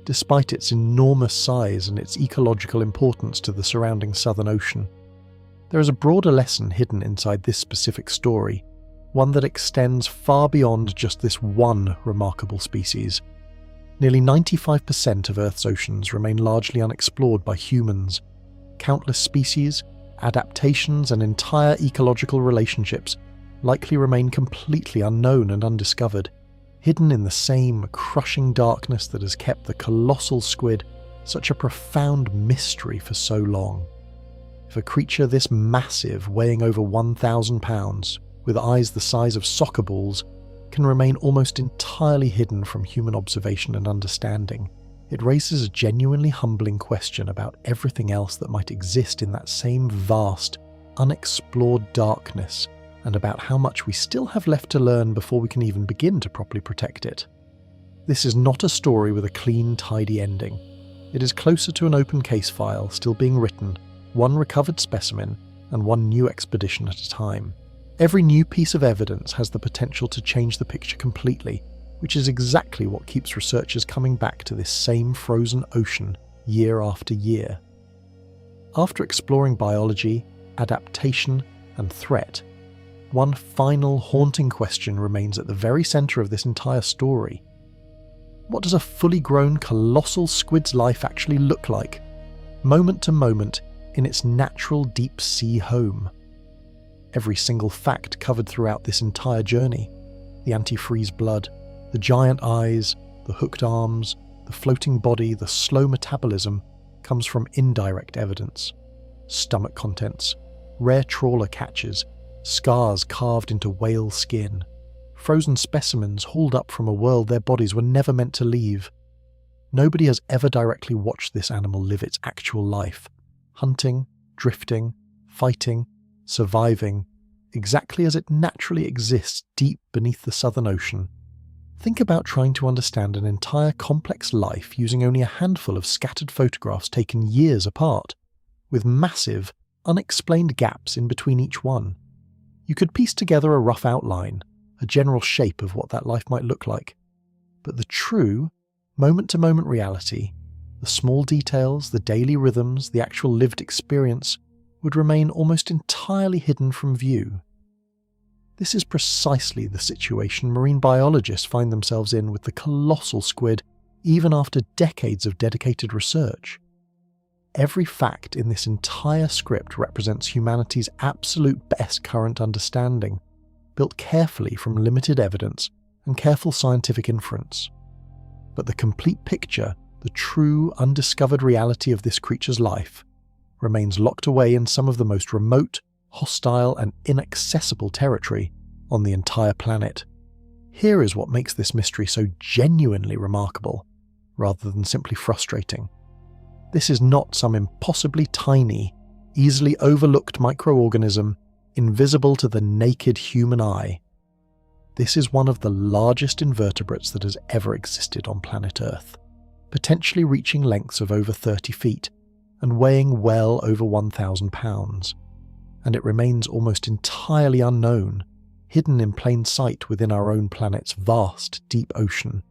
despite its enormous size and its ecological importance to the surrounding Southern Ocean. There is a broader lesson hidden inside this specific story, one that extends far beyond just this one remarkable species. Nearly 95% of Earth's oceans remain largely unexplored by humans. Countless species, adaptations, and entire ecological relationships likely remain completely unknown and undiscovered, hidden in the same crushing darkness that has kept the colossal squid such a profound mystery for so long. If a creature this massive, weighing over 1,000 pounds, with eyes the size of soccer balls, can remain almost entirely hidden from human observation and understanding, it raises a genuinely humbling question about everything else that might exist in that same vast, unexplored darkness, and about how much we still have left to learn before we can even begin to properly protect it. This is not a story with a clean, tidy ending. It is closer to an open case file still being written, one recovered specimen and one new expedition at a time. Every new piece of evidence has the potential to change the picture completely, which is exactly what keeps researchers coming back to this same frozen ocean year after year. After exploring biology, adaptation, and threat, one final haunting question remains at the very centre of this entire story. What does a fully grown colossal squid's life actually look like, moment to moment, in its natural deep sea home? Every single fact covered throughout this entire journey, the antifreeze blood, the giant eyes, the hooked arms, the floating body, the slow metabolism, comes from indirect evidence. Stomach contents, rare trawler catches, scars carved into whale skin, frozen specimens hauled up from a world their bodies were never meant to leave. Nobody has ever directly watched this animal live its actual life, hunting, drifting, fighting, surviving, exactly as it naturally exists deep beneath the Southern Ocean. Think about trying to understand an entire complex life using only a handful of scattered photographs taken years apart, with massive, unexplained gaps in between each one. You could piece together a rough outline, a general shape of what that life might look like. But the true, moment-to-moment reality, the small details, the daily rhythms, the actual lived experience, would remain almost entirely hidden from view. This is precisely the situation marine biologists find themselves in with the colossal squid, even after decades of dedicated research. Every fact in this entire script represents humanity's absolute best current understanding, built carefully from limited evidence and careful scientific inference. But the complete picture, the true undiscovered reality of this creature's life, remains locked away in some of the most remote, hostile, and inaccessible territory on the entire planet. Here is what makes this mystery so genuinely remarkable, rather than simply frustrating. This is not some impossibly tiny, easily overlooked microorganism, invisible to the naked human eye. This is one of the largest invertebrates that has ever existed on planet Earth, potentially reaching lengths of over 30 feet, and weighing well over 1,000 pounds, and it remains almost entirely unknown, hidden in plain sight within our own planet's vast, deep ocean.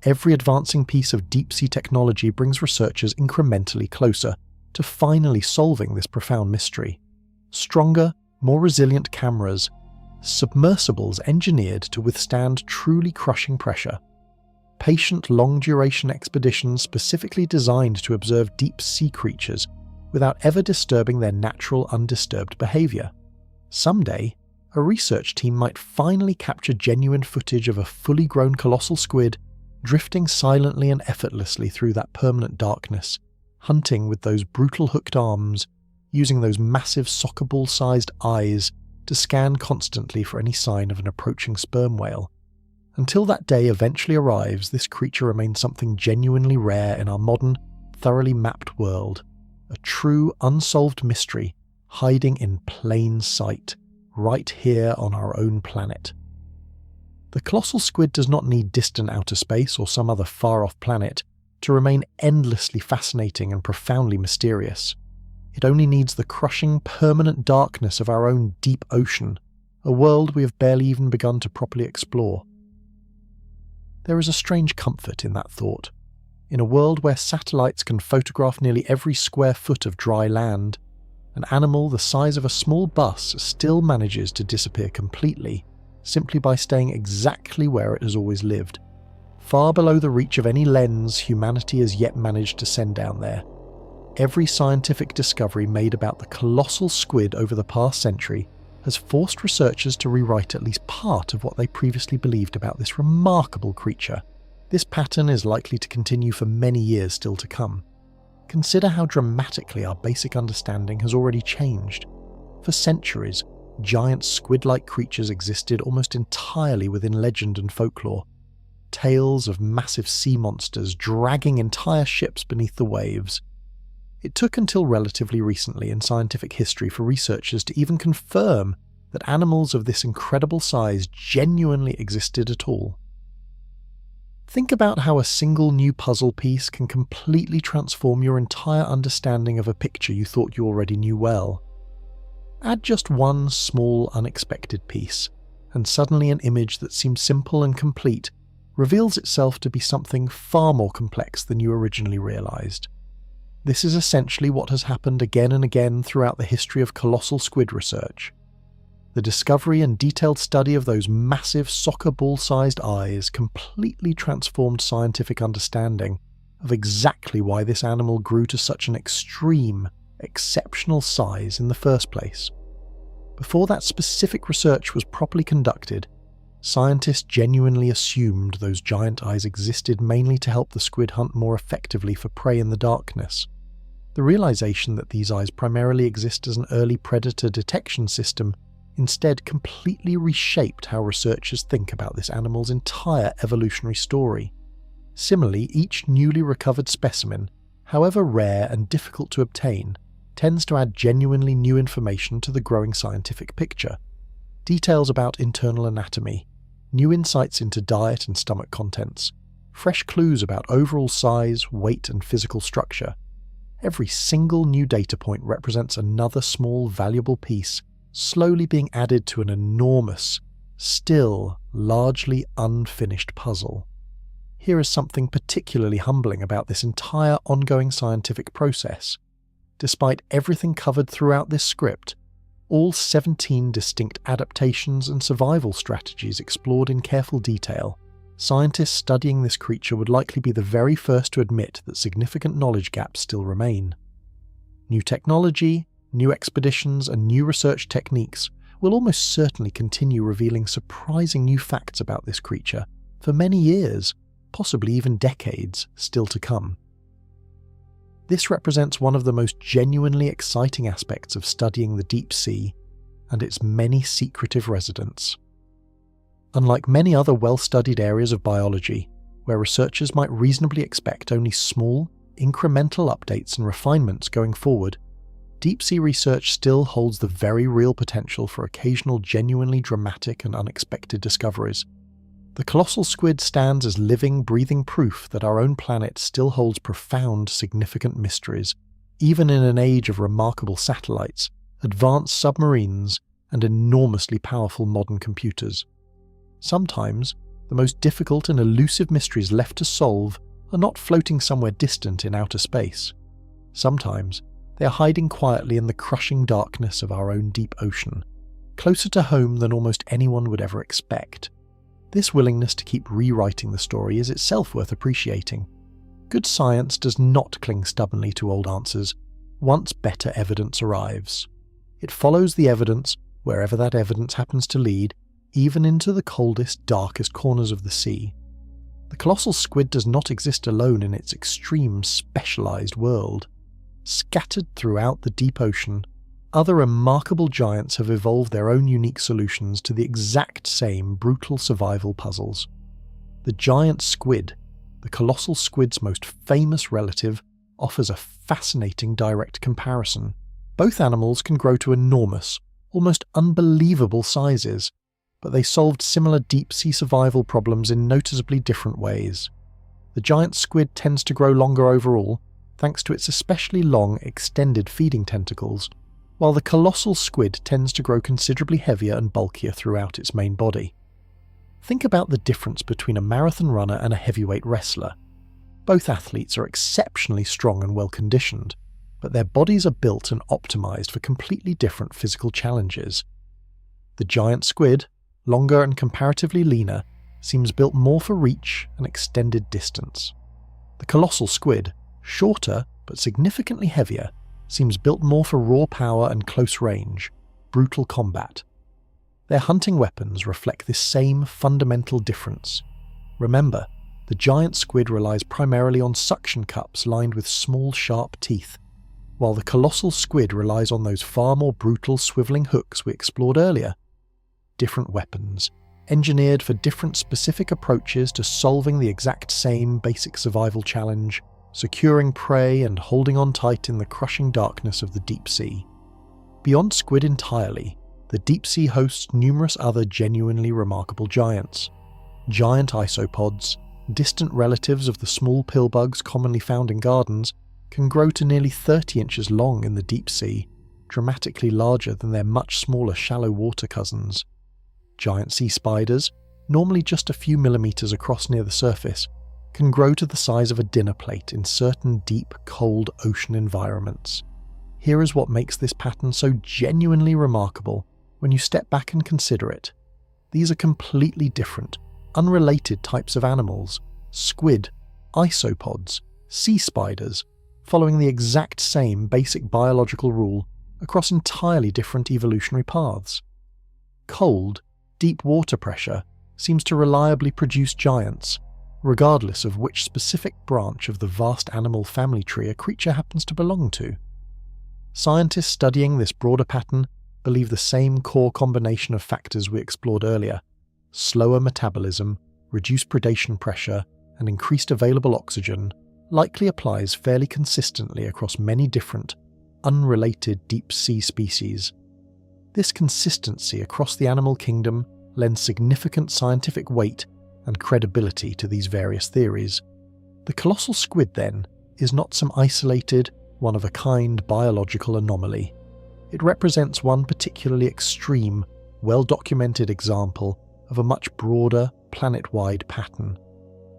Every advancing piece of deep-sea technology brings researchers incrementally closer to finally solving this profound mystery. Stronger, more resilient cameras, submersibles engineered to withstand truly crushing pressure, patient long-duration expeditions specifically designed to observe deep-sea creatures without ever disturbing their natural undisturbed behaviour. Someday, a research team might finally capture genuine footage of a fully grown colossal squid drifting silently and effortlessly through that permanent darkness, hunting with those brutal hooked arms, using those massive soccer ball-sized eyes to scan constantly for any sign of an approaching sperm whale. Until that day eventually arrives, this creature remains something genuinely rare in our modern, thoroughly mapped world, a true unsolved mystery hiding in plain sight, right here on our own planet. The colossal squid does not need distant outer space or some other far-off planet to remain endlessly fascinating and profoundly mysterious. It only needs the crushing, permanent darkness of our own deep ocean, a world we have barely even begun to properly explore. There is a strange comfort in that thought. In a world where satellites can photograph nearly every square foot of dry land, an animal the size of a small bus still manages to disappear completely, simply by staying exactly where it has always lived, far below the reach of any lens humanity has yet managed to send down there. Every scientific discovery made about the colossal squid over the past century has forced researchers to rewrite at least part of what they previously believed about this remarkable creature. This pattern is likely to continue for many years still to come. Consider how dramatically our basic understanding has already changed. For centuries, giant squid-like creatures existed almost entirely within legend and folklore. Tales of massive sea monsters dragging entire ships beneath the waves. It took until relatively recently in scientific history for researchers to even confirm that animals of this incredible size genuinely existed at all. Think about how a single new puzzle piece can completely transform your entire understanding of a picture you thought you already knew well. Add just one small, unexpected piece, and suddenly an image that seemed simple and complete reveals itself to be something far more complex than you originally realized. This is essentially what has happened again and again throughout the history of colossal squid research. The discovery and detailed study of those massive soccer ball-sized eyes completely transformed scientific understanding of exactly why this animal grew to such an extreme, exceptional size in the first place. Before that specific research was properly conducted, scientists genuinely assumed those giant eyes existed mainly to help the squid hunt more effectively for prey in the darkness. The realization that these eyes primarily exist as an early predator detection system instead completely reshaped how researchers think about this animal's entire evolutionary story. Similarly, each newly recovered specimen, however rare and difficult to obtain, tends to add genuinely new information to the growing scientific picture. Details about internal anatomy, new insights into diet and stomach contents, fresh clues about overall size, weight, and physical structure. Every single new data point represents another small, valuable piece slowly being added to an enormous, still largely unfinished puzzle. Here is something particularly humbling about this entire ongoing scientific process. Despite everything covered throughout this script, all 17 distinct adaptations and survival strategies explored in careful detail, scientists studying this creature would likely be the very first to admit that significant knowledge gaps still remain. New technology, new expeditions, and new research techniques will almost certainly continue revealing surprising new facts about this creature for many years, possibly even decades, still to come. This represents one of the most genuinely exciting aspects of studying the deep sea and its many secretive residents. Unlike many other well-studied areas of biology, where researchers might reasonably expect only small, incremental updates and refinements going forward, deep-sea research still holds the very real potential for occasional genuinely dramatic and unexpected discoveries. The colossal squid stands as living, breathing proof that our own planet still holds profound, significant mysteries, even in an age of remarkable satellites, advanced submarines, and enormously powerful modern computers. Sometimes, the most difficult and elusive mysteries left to solve are not floating somewhere distant in outer space. Sometimes, they are hiding quietly in the crushing darkness of our own deep ocean, closer to home than almost anyone would ever expect. This willingness to keep rewriting the story is itself worth appreciating. Good science does not cling stubbornly to old answers once better evidence arrives. It follows the evidence wherever that evidence happens to lead, even into the coldest, darkest corners of the sea. The colossal squid does not exist alone in its extreme, specialized world. Scattered throughout the deep ocean, other remarkable giants have evolved their own unique solutions to the exact same brutal survival puzzles. The giant squid, the colossal squid's most famous relative, offers a fascinating direct comparison. Both animals can grow to enormous, almost unbelievable sizes, but they solved similar deep-sea survival problems in noticeably different ways. The giant squid tends to grow longer overall, thanks to its especially long, extended feeding tentacles, while the colossal squid tends to grow considerably heavier and bulkier throughout its main body. Think about the difference between a marathon runner and a heavyweight wrestler. Both athletes are exceptionally strong and well-conditioned, but their bodies are built and optimized for completely different physical challenges. The giant squid, longer and comparatively leaner, seems built more for reach and extended distance. The colossal squid, shorter but significantly heavier, seems built more for raw power and close range, brutal combat. Their hunting weapons reflect this same fundamental difference. Remember, the giant squid relies primarily on suction cups lined with small sharp teeth, while the colossal squid relies on those far more brutal swiveling hooks we explored earlier. Different weapons, engineered for different specific approaches to solving the exact same basic survival challenge, securing prey and holding on tight in the crushing darkness of the deep sea. Beyond squid entirely, the deep sea hosts numerous other genuinely remarkable giants. Giant isopods, distant relatives of the small pillbugs commonly found in gardens, can grow to nearly 30 inches long in the deep sea, dramatically larger than their much smaller shallow water cousins. Giant sea spiders, normally just a few millimeters across near the surface, can grow to the size of a dinner plate in certain deep, cold ocean environments. Here is what makes this pattern so genuinely remarkable when you step back and consider it. These are completely different, unrelated types of animals: squid, isopods, sea spiders, following the exact same basic biological rule across entirely different evolutionary paths. Cold, deep water pressure seems to reliably produce giants, regardless of which specific branch of the vast animal family tree a creature happens to belong to. Scientists studying this broader pattern believe the same core combination of factors we explored earlier: slower metabolism, reduced predation pressure, and increased available oxygen likely applies fairly consistently across many different, unrelated deep-sea species. This consistency across the animal kingdom lends significant scientific weight and credibility to these various theories. The colossal squid, then, is not some isolated, one-of-a-kind biological anomaly. It represents one particularly extreme, well-documented example of a much broader, planet-wide pattern.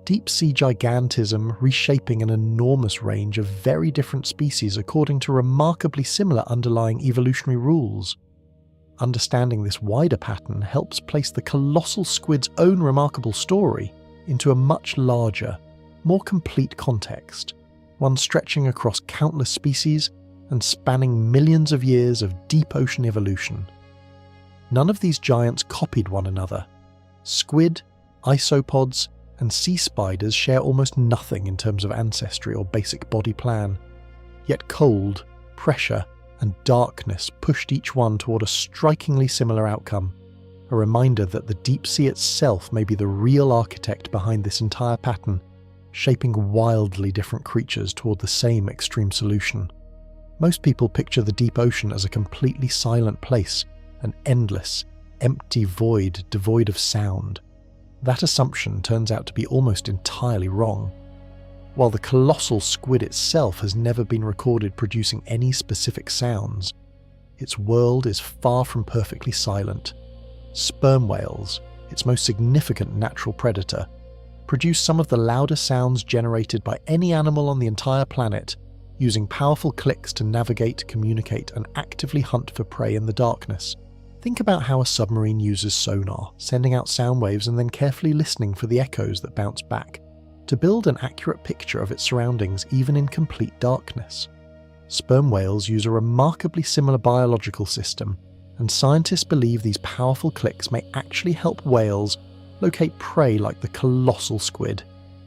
Deep-sea gigantism reshaping an enormous range of very different species according to remarkably similar underlying evolutionary rules. Understanding this wider pattern helps place the colossal squid's own remarkable story into a much larger, more complete context, one stretching across countless species and spanning millions of years of deep ocean evolution. None of these giants copied one another. Squid, isopods, and sea spiders share almost nothing in terms of ancestry or basic body plan. Yet cold, pressure, and darkness pushed each one toward a strikingly similar outcome, a reminder that the deep sea itself may be the real architect behind this entire pattern, shaping wildly different creatures toward the same extreme solution. Most people picture the deep ocean as a completely silent place, an endless, empty void devoid of sound. That assumption turns out to be almost entirely wrong. While the colossal squid itself has never been recorded producing any specific sounds, its world is far from perfectly silent. Sperm whales, its most significant natural predator, produce some of the loudest sounds generated by any animal on the entire planet, using powerful clicks to navigate, communicate, and actively hunt for prey in the darkness. Think about how a submarine uses sonar, sending out sound waves and then carefully listening for the echoes that bounce back, to build an accurate picture of its surroundings even in complete darkness. Sperm whales use a remarkably similar biological system, and scientists believe these powerful clicks may actually help whales locate prey like the colossal squid,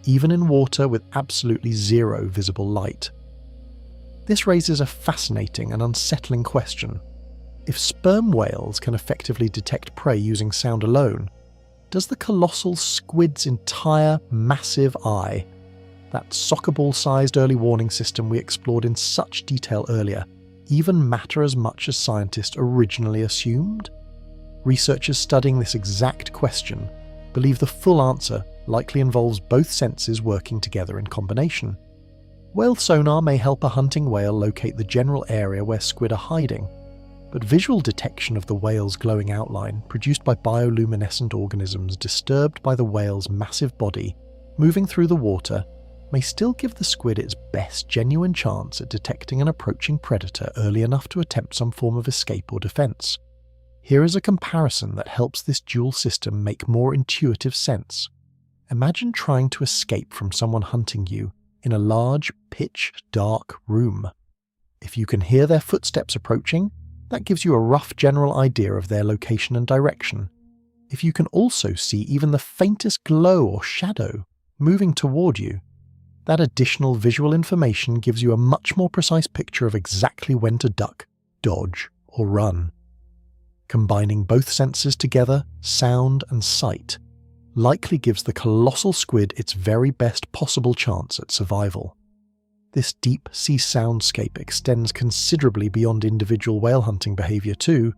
even in water with absolutely zero visible light. This raises a fascinating and unsettling question. If sperm whales can effectively detect prey using sound alone, does the colossal squid's entire massive eye, that soccer ball-sized early warning system we explored in such detail earlier, even matter as much as scientists originally assumed? Researchers studying this exact question believe the full answer likely involves both senses working together in combination. Whale sonar may help a hunting whale locate the general area where squid are hiding, but visual detection of the whale's glowing outline, produced by bioluminescent organisms disturbed by the whale's massive body moving through the water, may still give the squid its best genuine chance at detecting an approaching predator early enough to attempt some form of escape or defense. Here is a comparison that helps this dual system make more intuitive sense. Imagine trying to escape from someone hunting you in a large, pitch-dark room. If you can hear their footsteps approaching, that gives you a rough general idea of their location and direction. If you can also see even the faintest glow or shadow moving toward you, that additional visual information gives you a much more precise picture of exactly when to duck, dodge, or run. Combining both senses together, sound and sight, likely gives the colossal squid its very best possible chance at survival. This deep sea soundscape extends considerably beyond individual whale hunting behaviour too.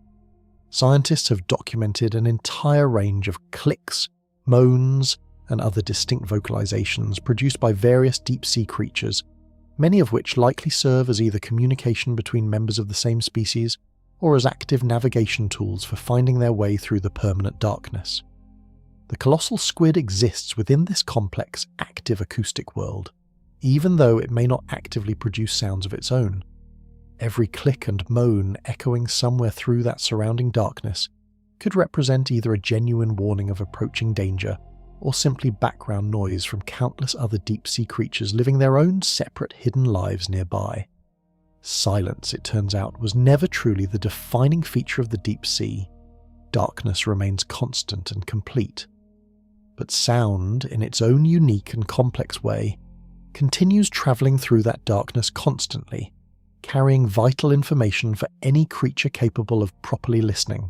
Scientists have documented an entire range of clicks, moans, and other distinct vocalizations produced by various deep-sea creatures, many of which likely serve as either communication between members of the same species or as active navigation tools for finding their way through the permanent darkness. The colossal squid exists within this complex, active acoustic world, even though it may not actively produce sounds of its own. Every click and moan echoing somewhere through that surrounding darkness could represent either a genuine warning of approaching danger or simply background noise from countless other deep-sea creatures living their own separate hidden lives nearby. Silence, it turns out, was never truly the defining feature of the deep sea. Darkness remains constant and complete. But sound, in its own unique and complex way, continues travelling through that darkness constantly, carrying vital information for any creature capable of properly listening.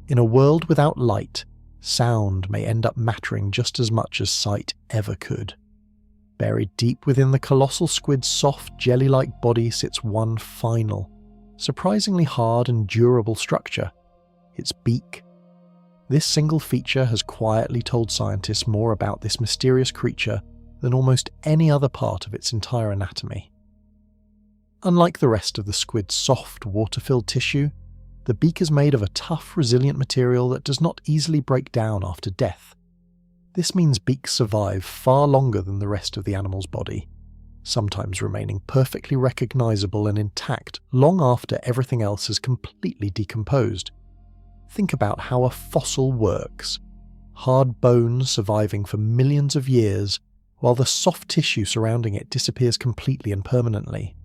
In a world without light, sound may end up mattering just as much as sight ever could. Buried deep within the colossal squid's soft, jelly-like body sits one final, surprisingly hard and durable structure: its beak. This single feature has quietly told scientists more about this mysterious creature than almost any other part of its entire anatomy. Unlike the rest of the squid's soft, water-filled tissue, the beak is made of a tough, resilient material that does not easily break down after death. This means beaks survive far longer than the rest of the animal's body, sometimes remaining perfectly recognizable and intact long after everything else has completely decomposed. Think about how a fossil works: hard bones surviving for millions of years, while the soft tissue surrounding it disappears completely and permanently.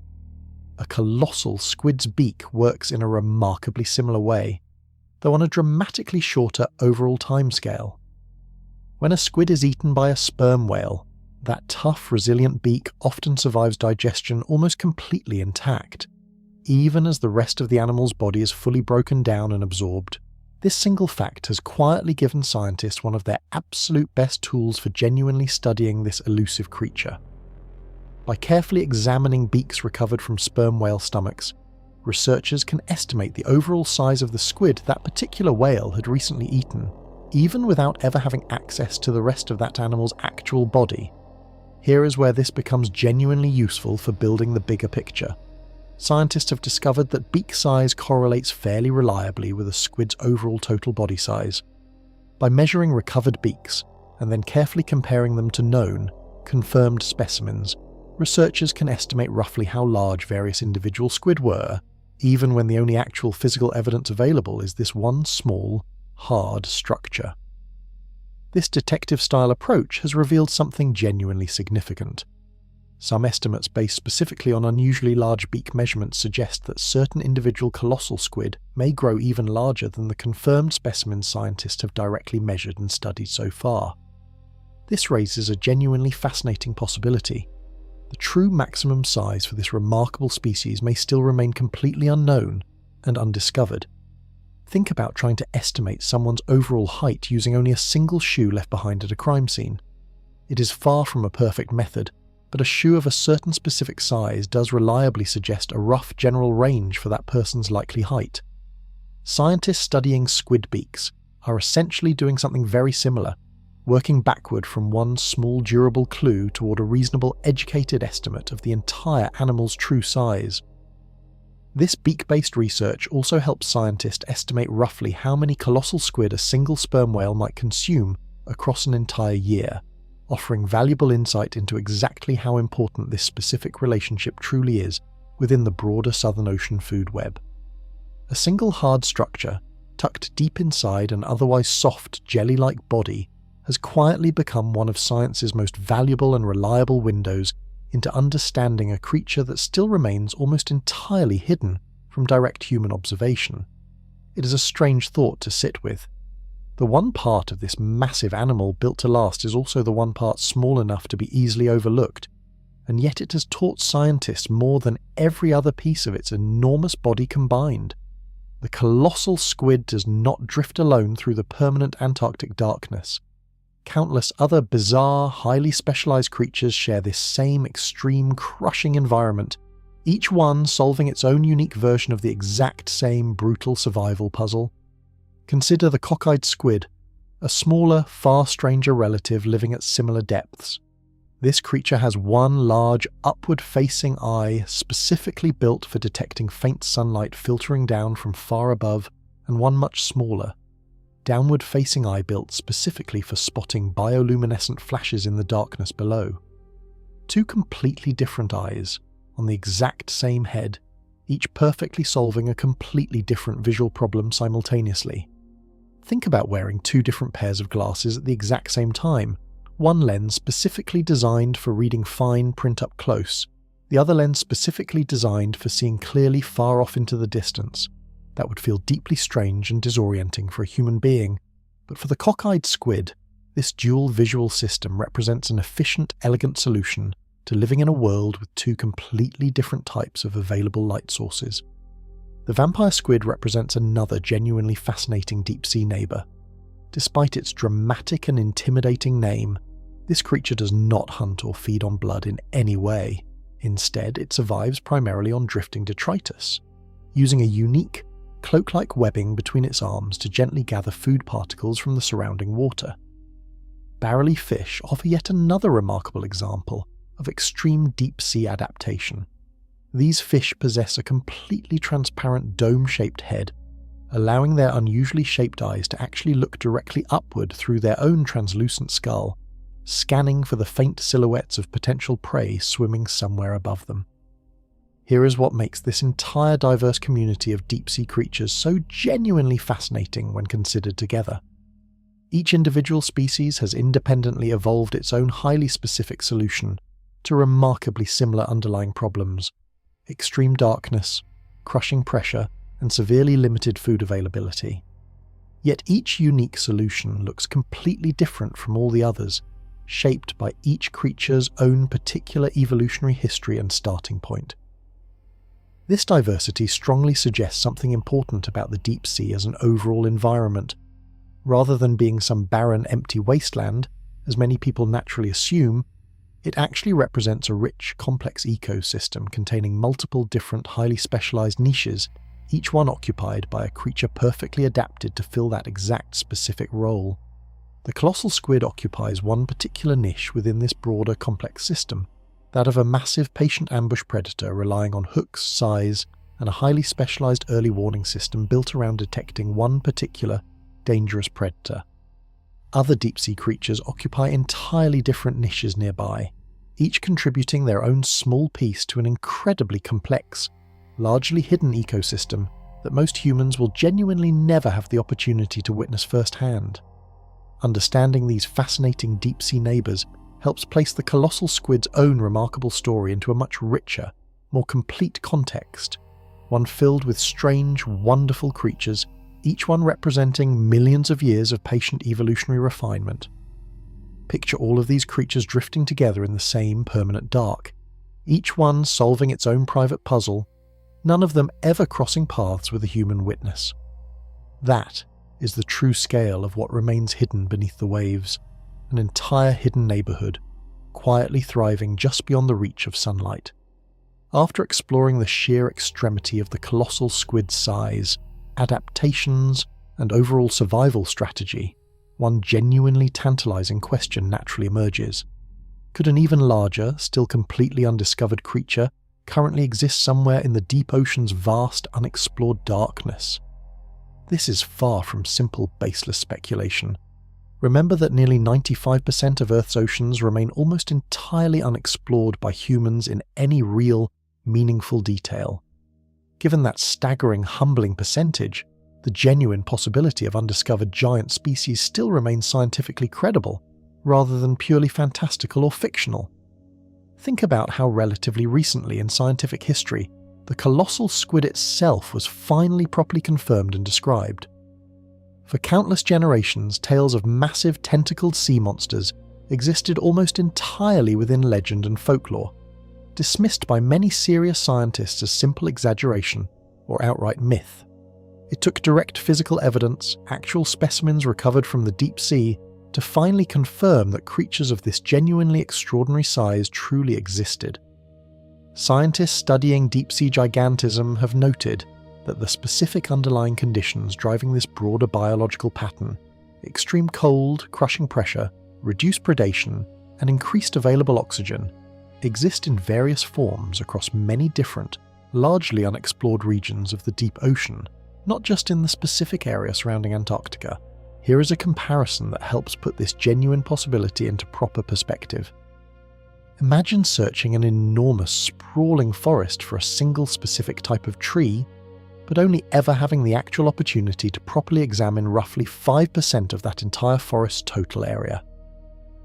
A colossal squid's beak works in a remarkably similar way, though on a dramatically shorter overall timescale. When a squid is eaten by a sperm whale, that tough, resilient beak often survives digestion almost completely intact, even as the rest of the animal's body is fully broken down and absorbed. This single fact has quietly given scientists one of their absolute best tools for genuinely studying this elusive creature. By carefully examining beaks recovered from sperm whale stomachs, researchers can estimate the overall size of the squid that particular whale had recently eaten, even without ever having access to the rest of that animal's actual body. Here is where this becomes genuinely useful for building the bigger picture. Scientists have discovered that beak size correlates fairly reliably with a squid's overall total body size. By measuring recovered beaks, and then carefully comparing them to known, confirmed specimens, researchers can estimate roughly how large various individual squid were, even when the only actual physical evidence available is this one small, hard structure. This detective-style approach has revealed something genuinely significant. Some estimates based specifically on unusually large beak measurements suggest that certain individual colossal squid may grow even larger than the confirmed specimens scientists have directly measured and studied so far. This raises a genuinely fascinating possibility. The true maximum size for this remarkable species may still remain completely unknown and undiscovered. Think about trying to estimate someone's overall height using only a single shoe left behind at a crime scene. It is far from a perfect method, but a shoe of a certain specific size does reliably suggest a rough general range for that person's likely height. Scientists studying squid beaks are essentially doing something very similar, working backward from one small durable clue toward a reasonable educated estimate of the entire animal's true size. This beak-based research also helps scientists estimate roughly how many colossal squid a single sperm whale might consume across an entire year, offering valuable insight into exactly how important this specific relationship truly is within the broader Southern Ocean food web. A single hard structure, tucked deep inside an otherwise soft, jelly-like body, has quietly become one of science's most valuable and reliable windows into understanding a creature that still remains almost entirely hidden from direct human observation. It is a strange thought to sit with. The one part of this massive animal built to last is also the one part small enough to be easily overlooked, and yet it has taught scientists more than every other piece of its enormous body combined. The colossal squid does not drift alone through the permanent Antarctic darkness. Countless other bizarre, highly specialized creatures share this same extreme, crushing environment, each one solving its own unique version of the exact same brutal survival puzzle. Consider the cockeyed squid, a smaller, far stranger relative living at similar depths. This creature has one large, upward-facing eye specifically built for detecting faint sunlight filtering down from far above, and one much smaller, downward-facing eye built specifically for spotting bioluminescent flashes in the darkness below. Two completely different eyes, on the exact same head, each perfectly solving a completely different visual problem simultaneously. Think about wearing two different pairs of glasses at the exact same time. One lens specifically designed for reading fine print up close, the other lens specifically designed for seeing clearly far off into the distance. That would feel deeply strange and disorienting for a human being, but for the cockeyed squid, this dual visual system represents an efficient, elegant solution to living in a world with two completely different types of available light sources. The vampire squid represents another genuinely fascinating deep-sea neighbour. Despite its dramatic and intimidating name, this creature does not hunt or feed on blood in any way. Instead, it survives primarily on drifting detritus, using a unique, cloak-like webbing between its arms to gently gather food particles from the surrounding water. Barrelly fish offer yet another remarkable example of extreme deep-sea adaptation. These fish possess a completely transparent dome-shaped head, allowing their unusually shaped eyes to actually look directly upward through their own translucent skull, scanning for the faint silhouettes of potential prey swimming somewhere above them. Here is what makes this entire diverse community of deep-sea creatures so genuinely fascinating when considered together. Each individual species has independently evolved its own highly specific solution to remarkably similar underlying problems: extreme darkness, crushing pressure, and severely limited food availability. Yet each unique solution looks completely different from all the others, shaped by each creature's own particular evolutionary history and starting point. This diversity strongly suggests something important about the deep sea as an overall environment. Rather than being some barren, empty wasteland, as many people naturally assume, it actually represents a rich, complex ecosystem containing multiple different highly specialized niches, each one occupied by a creature perfectly adapted to fill that exact specific role. The colossal squid occupies one particular niche within this broader, complex system, that of a massive patient ambush predator relying on hooks, size, and a highly specialized early warning system built around detecting one particular, dangerous predator. Other deep-sea creatures occupy entirely different niches nearby, each contributing their own small piece to an incredibly complex, largely hidden ecosystem that most humans will genuinely never have the opportunity to witness firsthand. Understanding these fascinating deep-sea neighbours helps place the colossal squid's own remarkable story into a much richer, more complete context, one filled with strange, wonderful creatures, each one representing millions of years of patient evolutionary refinement. Picture all of these creatures drifting together in the same permanent dark, each one solving its own private puzzle, none of them ever crossing paths with a human witness. That is the true scale of what remains hidden beneath the waves, an entire hidden neighbourhood, quietly thriving just beyond the reach of sunlight. After exploring the sheer extremity of the colossal squid's size, adaptations, and overall survival strategy, one genuinely tantalizing question naturally emerges. Could an even larger, still completely undiscovered creature currently exist somewhere in the deep ocean's vast, unexplored darkness? This is far from simple, baseless speculation. Remember that nearly 95% of Earth's oceans remain almost entirely unexplored by humans in any real, meaningful detail. Given that staggering, humbling percentage, The genuine possibility of undiscovered giant species still remains scientifically credible, rather than purely fantastical or fictional. Think about how relatively recently in scientific history, the colossal squid itself was finally properly confirmed and described. For countless generations, tales of massive tentacled sea monsters existed almost entirely within legend and folklore, dismissed by many serious scientists as simple exaggeration or outright myth. It took direct physical evidence, actual specimens recovered from the deep sea, to finally confirm that creatures of this genuinely extraordinary size truly existed. Scientists studying deep-sea gigantism have noted that the specific underlying conditions driving this broader biological pattern — extreme cold, crushing pressure, reduced predation, and increased available oxygen — exist in various forms across many different, largely unexplored regions of the deep ocean, not just in the specific area surrounding Antarctica. Here is a comparison that helps put this genuine possibility into proper perspective. Imagine searching an enormous, sprawling forest for a single specific type of tree, but only ever having the actual opportunity to properly examine roughly 5% of that entire forest's total area.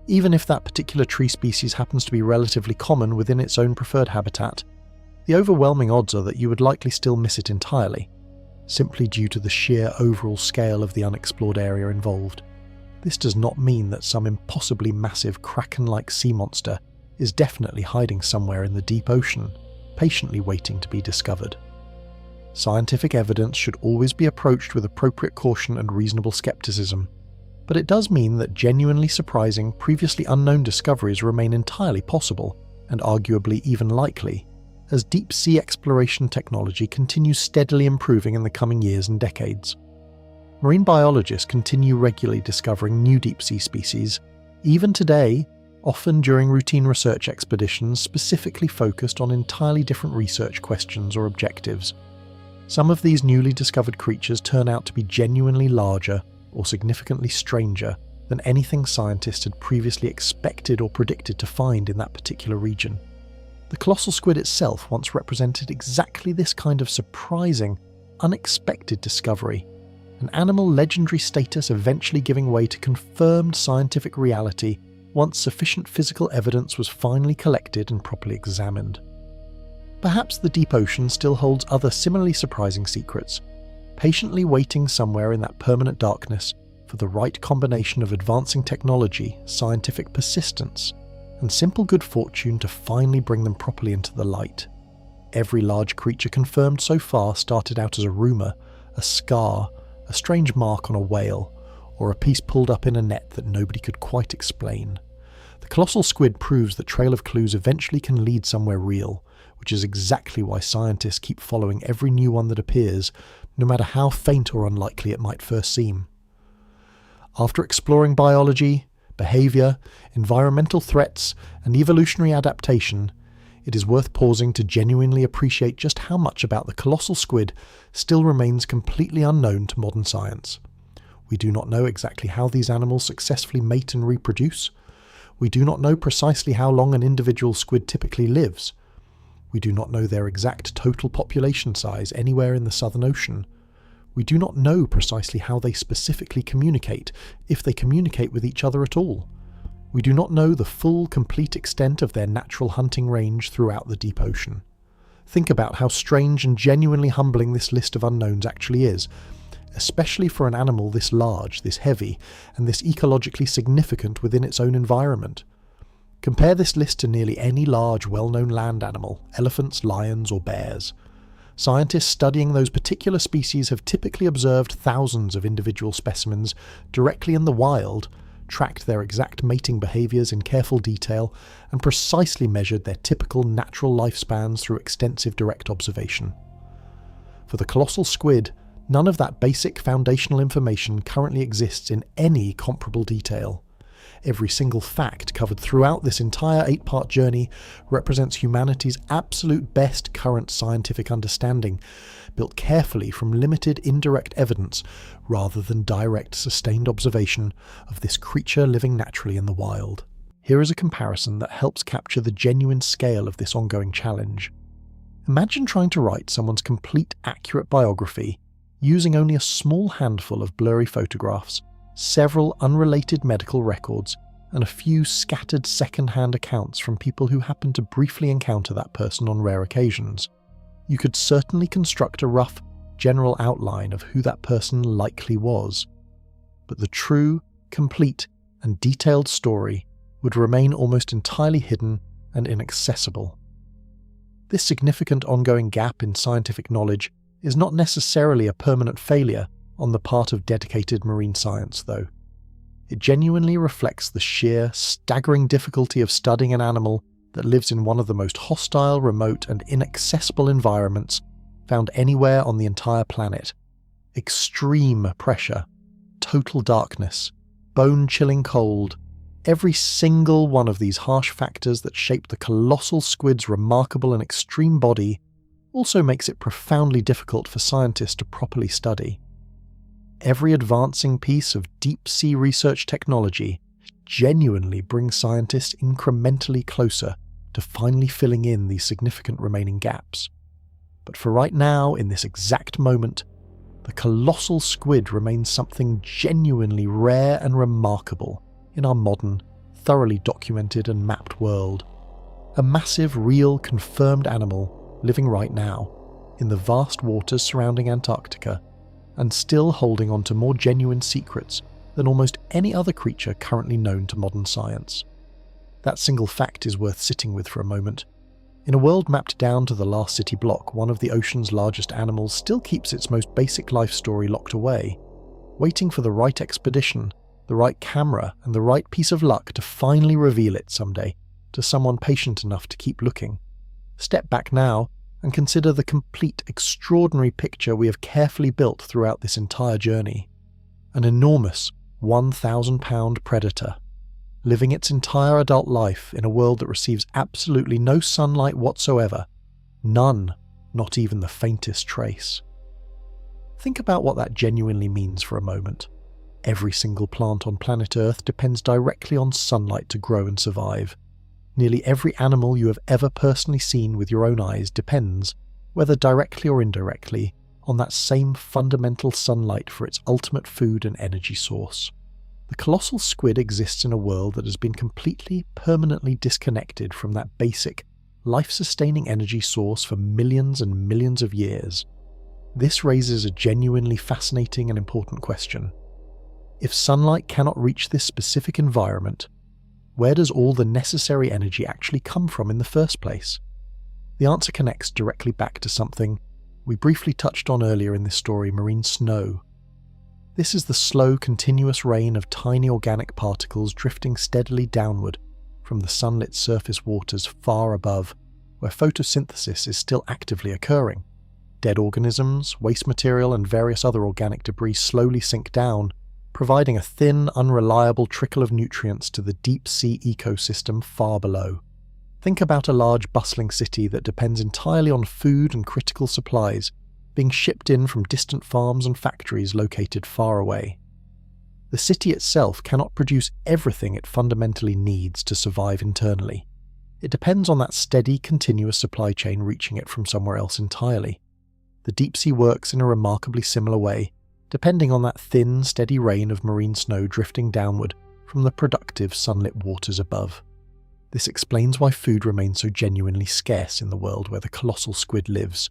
Even if that particular tree species happens to be relatively common within its own preferred habitat, the overwhelming odds are that you would likely still miss it entirely, simply due to the sheer overall scale of the unexplored area involved. This does not mean that some impossibly massive kraken-like sea monster is definitely hiding somewhere in the deep ocean, patiently waiting to be discovered. Scientific evidence should always be approached with appropriate caution and reasonable skepticism, but it does mean that genuinely surprising, previously unknown discoveries remain entirely possible, and arguably even likely, as deep-sea exploration technology continues steadily improving in the coming years and decades. Marine biologists continue regularly discovering new deep-sea species, even today, often during routine research expeditions specifically focused on entirely different research questions or objectives. Some of these newly discovered creatures turn out to be genuinely larger or significantly stranger than anything scientists had previously expected or predicted to find in that particular region. The colossal squid itself once represented exactly this kind of surprising, unexpected discovery, an animal legendary status eventually giving way to confirmed scientific reality once sufficient physical evidence was finally collected and properly examined. Perhaps the deep ocean still holds other similarly surprising secrets, patiently waiting somewhere in that permanent darkness for the right combination of advancing technology, scientific persistence, and simple good fortune to finally bring them properly into the light. Every large creature confirmed so far started out as a rumour, a scar, a strange mark on a whale, or a piece pulled up in a net that nobody could quite explain. The colossal squid proves that trail of clues eventually can lead somewhere real, which is exactly why scientists keep following every new one that appears, no matter how faint or unlikely it might first seem. After exploring biology, behaviour, environmental threats, and evolutionary adaptation, it is worth pausing to genuinely appreciate just how much about the colossal squid still remains completely unknown to modern science. We do not know exactly how these animals successfully mate and reproduce. We do not know precisely how long an individual squid typically lives. We do not know their exact total population size anywhere in the Southern Ocean. We do not know precisely how they specifically communicate, if they communicate with each other at all. We do not know the full, complete extent of their natural hunting range throughout the deep ocean. Think about how strange and genuinely humbling this list of unknowns actually is, especially for an animal this large, this heavy, and this ecologically significant within its own environment. Compare this list to nearly any large, well-known land animal, elephants, lions, or bears. Scientists studying those particular species have typically observed thousands of individual specimens directly in the wild, tracked their exact mating behaviours in careful detail, and precisely measured their typical natural lifespans through extensive direct observation. For the colossal squid, none of that basic foundational information currently exists in any comparable detail. Every single fact covered throughout this entire 8-part journey represents humanity's absolute best current scientific understanding, built carefully from limited indirect evidence rather than direct sustained observation of this creature living naturally in the wild. Here is a comparison that helps capture the genuine scale of this ongoing challenge. Imagine trying to write someone's complete, accurate biography, using only a small handful of blurry photographs, several unrelated medical records, and a few scattered second-hand accounts from people who happened to briefly encounter that person on rare occasions, you could certainly construct a rough, general outline of who that person likely was. But the true, complete, and detailed story would remain almost entirely hidden and inaccessible. This significant ongoing gap in scientific knowledge is not necessarily a permanent failure on the part of dedicated marine science, though. It genuinely reflects the sheer, staggering difficulty of studying an animal that lives in one of the most hostile, remote, and inaccessible environments found anywhere on the entire planet. Extreme pressure, total darkness, bone-chilling cold, every single one of these harsh factors that shape the colossal squid's remarkable and extreme body also makes it profoundly difficult for scientists to properly study. Every advancing piece of deep-sea research technology genuinely brings scientists incrementally closer to finally filling in these significant remaining gaps. But for right now, in this exact moment, the colossal squid remains something genuinely rare and remarkable in our modern, thoroughly documented and mapped world. A massive, real, confirmed animal living right now in the vast waters surrounding Antarctica, and still holding on to more genuine secrets than almost any other creature currently known to modern science. That single fact is worth sitting with for a moment. In a world mapped down to the last city block, one of the ocean's largest animals still keeps its most basic life story locked away, waiting for the right expedition, the right camera, and the right piece of luck to finally reveal it someday to someone patient enough to keep looking. Step back now and consider the complete, extraordinary picture we have carefully built throughout this entire journey. An enormous 1,000-pound predator, living its entire adult life in a world that receives absolutely no sunlight whatsoever. None, not even the faintest trace. Think about what that genuinely means for a moment. Every single plant on planet Earth depends directly on sunlight to grow and survive. Nearly every animal you have ever personally seen with your own eyes depends, whether directly or indirectly, on that same fundamental sunlight for its ultimate food and energy source. The colossal squid exists in a world that has been completely, permanently disconnected from that basic, life-sustaining energy source for millions and millions of years. This raises a genuinely fascinating and important question. If sunlight cannot reach this specific environment, where does all the necessary energy actually come from in the first place? The answer connects directly back to something we briefly touched on earlier in this story: marine snow. This is the slow, continuous rain of tiny organic particles drifting steadily downward from the sunlit surface waters far above, where photosynthesis is still actively occurring. Dead organisms, waste material, and various other organic debris slowly sink down, providing a thin, unreliable trickle of nutrients to the deep-sea ecosystem far below. Think about a large, bustling city that depends entirely on food and critical supplies being shipped in from distant farms and factories located far away. The city itself cannot produce everything it fundamentally needs to survive internally. It depends on that steady, continuous supply chain reaching it from somewhere else entirely. The deep sea works in a remarkably similar way, depending on that thin, steady rain of marine snow drifting downward from the productive, sunlit waters above. This explains why food remains so genuinely scarce in the world where the colossal squid lives.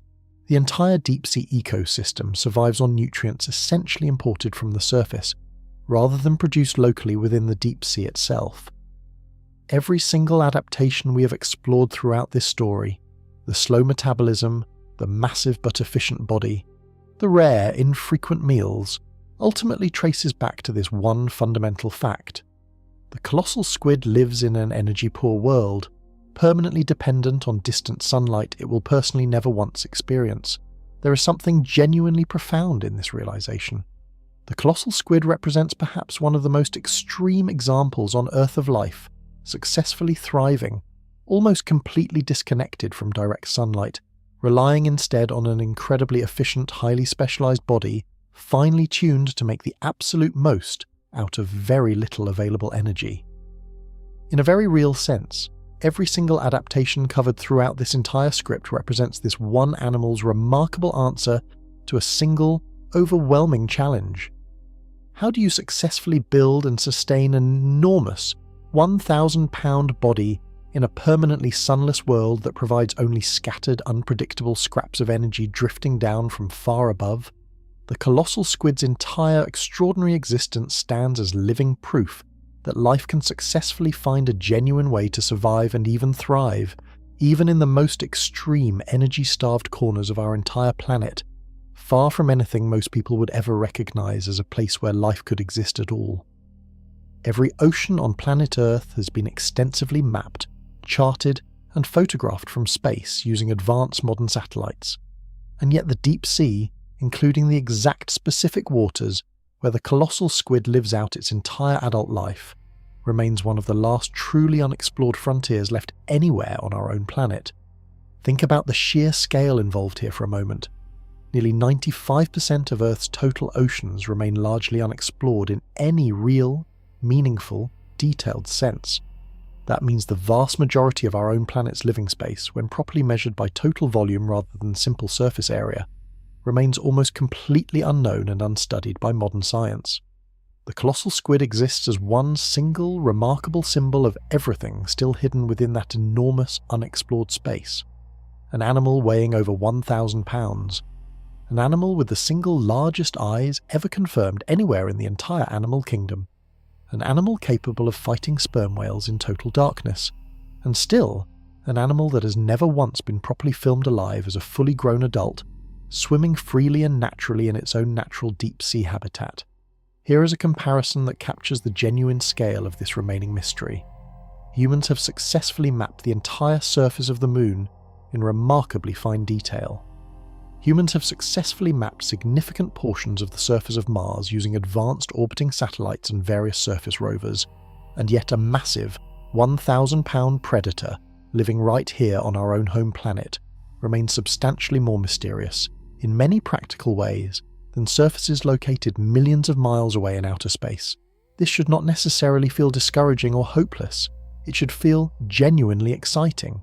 The entire deep-sea ecosystem survives on nutrients essentially imported from the surface, rather than produced locally within the deep sea itself. Every single adaptation we have explored throughout this story, the slow metabolism, the massive but efficient body, the rare, infrequent meals, ultimately traces back to this one fundamental fact. The colossal squid lives in an energy-poor world, permanently dependent on distant sunlight it will personally never once experience. There is something genuinely profound in this realization. The colossal squid represents perhaps one of the most extreme examples on Earth of life, successfully thriving, almost completely disconnected from direct sunlight, relying instead on an incredibly efficient, highly specialized body, finely tuned to make the absolute most out of very little available energy. In a very real sense, every single adaptation covered throughout this entire script represents this one animal's remarkable answer to a single, overwhelming challenge. How do you successfully build and sustain an enormous 1,000-pound body in a permanently sunless world that provides only scattered, unpredictable scraps of energy drifting down from far above? The colossal squid's entire extraordinary existence stands as living proof that life can successfully find a genuine way to survive and even thrive, even in the most extreme, energy-starved corners of our entire planet, far from anything most people would ever recognize as a place where life could exist at all. Every ocean on planet Earth has been extensively mapped, charted, and photographed from space using advanced modern satellites. And yet the deep sea, including the exact specific waters where the colossal squid lives out its entire adult life, remains one of the last truly unexplored frontiers left anywhere on our own planet. Think about the sheer scale involved here for a moment. Nearly 95% of Earth's total oceans remain largely unexplored in any real, meaningful, detailed sense. That means the vast majority of our own planet's living space, when properly measured by total volume rather than simple surface area, remains almost completely unknown and unstudied by modern science. The colossal squid exists as one single, remarkable symbol of everything still hidden within that enormous, unexplored space. An animal weighing over 1,000 pounds. An animal with the single largest eyes ever confirmed anywhere in the entire animal kingdom. An animal capable of fighting sperm whales in total darkness. And still, an animal that has never once been properly filmed alive as a fully grown adult, swimming freely and naturally in its own natural deep-sea habitat. Here is a comparison that captures the genuine scale of this remaining mystery. Humans have successfully mapped the entire surface of the Moon in remarkably fine detail. Humans have successfully mapped significant portions of the surface of Mars using advanced orbiting satellites and various surface rovers, and yet a massive 1,000-pound predator living right here on our own home planet remains substantially more mysterious, in many practical ways, than surfaces located millions of miles away in outer space. This should not necessarily feel discouraging or hopeless. It should feel genuinely exciting.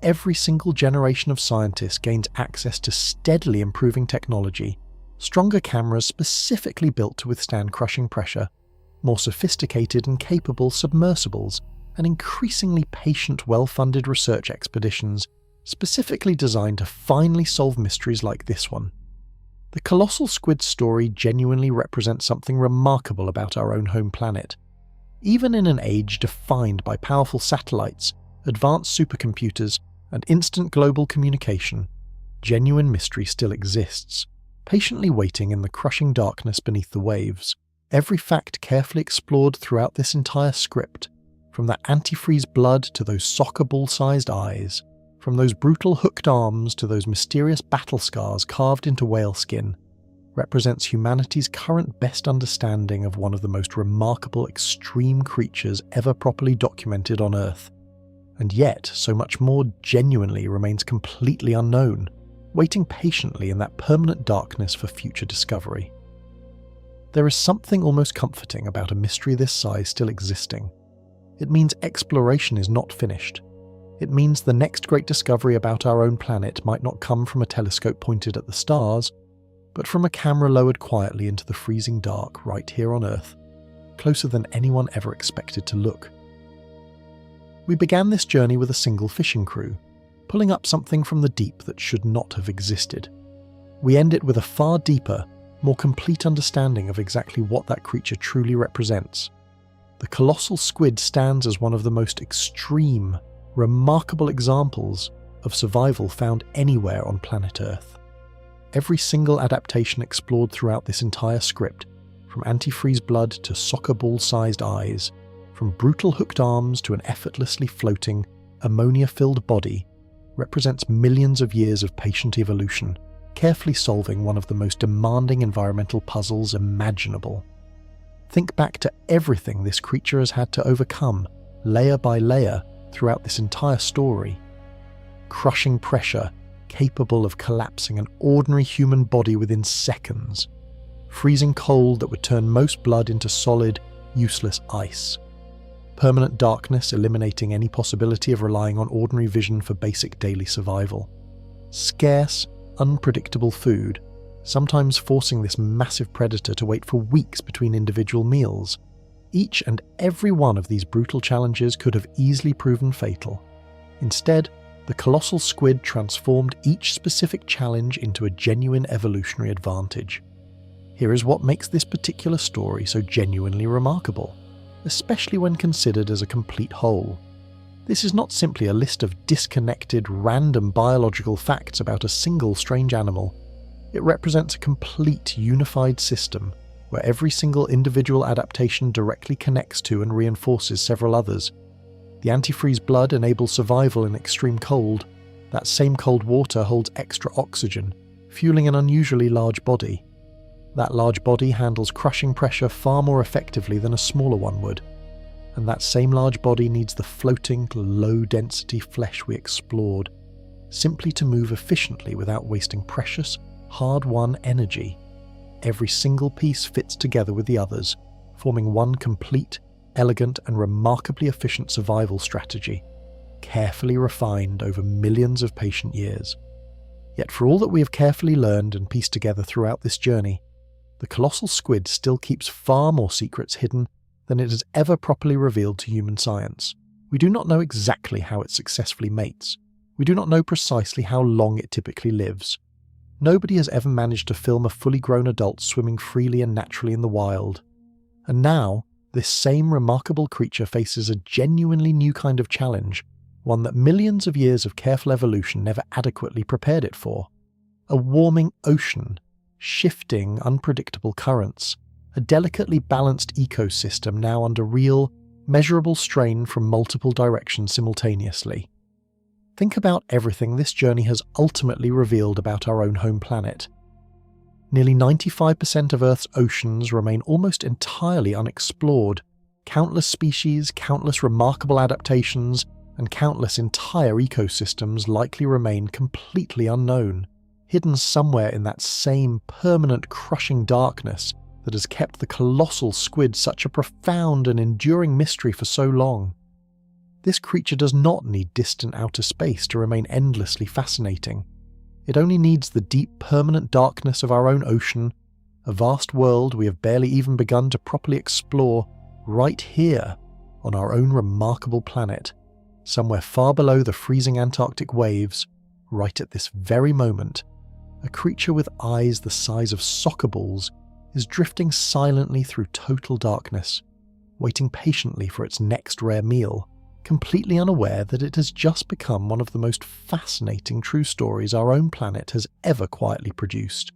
Every single generation of scientists gains access to steadily improving technology, stronger cameras specifically built to withstand crushing pressure, more sophisticated and capable submersibles, and increasingly patient, well-funded research expeditions specifically designed to finally solve mysteries like this one. The colossal squid story genuinely represents something remarkable about our own home planet. Even in an age defined by powerful satellites, advanced supercomputers, and instant global communication, genuine mystery still exists, patiently waiting in the crushing darkness beneath the waves. Every fact carefully explored throughout this entire script, from that antifreeze blood to those soccer ball-sized eyes, from those brutal hooked arms to those mysterious battle scars carved into whale skin, represents humanity's current best understanding of one of the most remarkable extreme creatures ever properly documented on Earth. And yet, so much more genuinely remains completely unknown, waiting patiently in that permanent darkness for future discovery. There is something almost comforting about a mystery this size still existing. It means exploration is not finished. It means the next great discovery about our own planet might not come from a telescope pointed at the stars, but from a camera lowered quietly into the freezing dark right here on Earth, closer than anyone ever expected to look. We began this journey with a single fishing crew, pulling up something from the deep that should not have existed. We end it with a far deeper, more complete understanding of exactly what that creature truly represents. The colossal squid stands as one of the most extreme, remarkable examples of survival found anywhere on planet Earth. Every single adaptation explored throughout this entire script, from antifreeze blood to soccer ball-sized eyes, from brutal hooked arms to an effortlessly floating, ammonia-filled body, represents millions of years of patient evolution, carefully solving one of the most demanding environmental puzzles imaginable. Think back to everything this creature has had to overcome, layer by layer, throughout this entire story. Crushing pressure, capable of collapsing an ordinary human body within seconds. Freezing cold that would turn most blood into solid, useless ice. Permanent darkness eliminating any possibility of relying on ordinary vision for basic daily survival. Scarce, unpredictable food, sometimes forcing this massive predator to wait for weeks between individual meals. Each and every one of these brutal challenges could have easily proven fatal. Instead, the colossal squid transformed each specific challenge into a genuine evolutionary advantage. Here is what makes this particular story so genuinely remarkable, especially when considered as a complete whole. This is not simply a list of disconnected, random biological facts about a single strange animal. It represents a complete, unified system where every single individual adaptation directly connects to and reinforces several others. The antifreeze blood enables survival in extreme cold. That same cold water holds extra oxygen, fueling an unusually large body. That large body handles crushing pressure far more effectively than a smaller one would. And that same large body needs the floating, low-density flesh we explored, simply to move efficiently without wasting precious, hard-won energy. Every single piece fits together with the others, forming one complete, elegant, and remarkably efficient survival strategy, carefully refined over millions of patient years. Yet for all that we have carefully learned and pieced together throughout this journey, the colossal squid still keeps far more secrets hidden than it has ever properly revealed to human science. We do not know exactly how it successfully mates. We do not know precisely how long it typically lives. Nobody has ever managed to film a fully grown adult swimming freely and naturally in the wild. And now, this same remarkable creature faces a genuinely new kind of challenge, one that millions of years of careful evolution never adequately prepared it for. A warming ocean, shifting, unpredictable currents, a delicately balanced ecosystem now under real, measurable strain from multiple directions simultaneously. Think about everything this journey has ultimately revealed about our own home planet. Nearly 95% of Earth's oceans remain almost entirely unexplored. Countless species, countless remarkable adaptations, and countless entire ecosystems likely remain completely unknown, hidden somewhere in that same permanent crushing darkness that has kept the colossal squid such a profound and enduring mystery for so long. This creature does not need distant outer space to remain endlessly fascinating. It only needs the deep, permanent darkness of our own ocean, a vast world we have barely even begun to properly explore, right here on our own remarkable planet, somewhere far below the freezing Antarctic waves, right at this very moment. A creature with eyes the size of soccer balls is drifting silently through total darkness, waiting patiently for its next rare meal, completely unaware that it has just become one of the most fascinating true stories our own planet has ever quietly produced.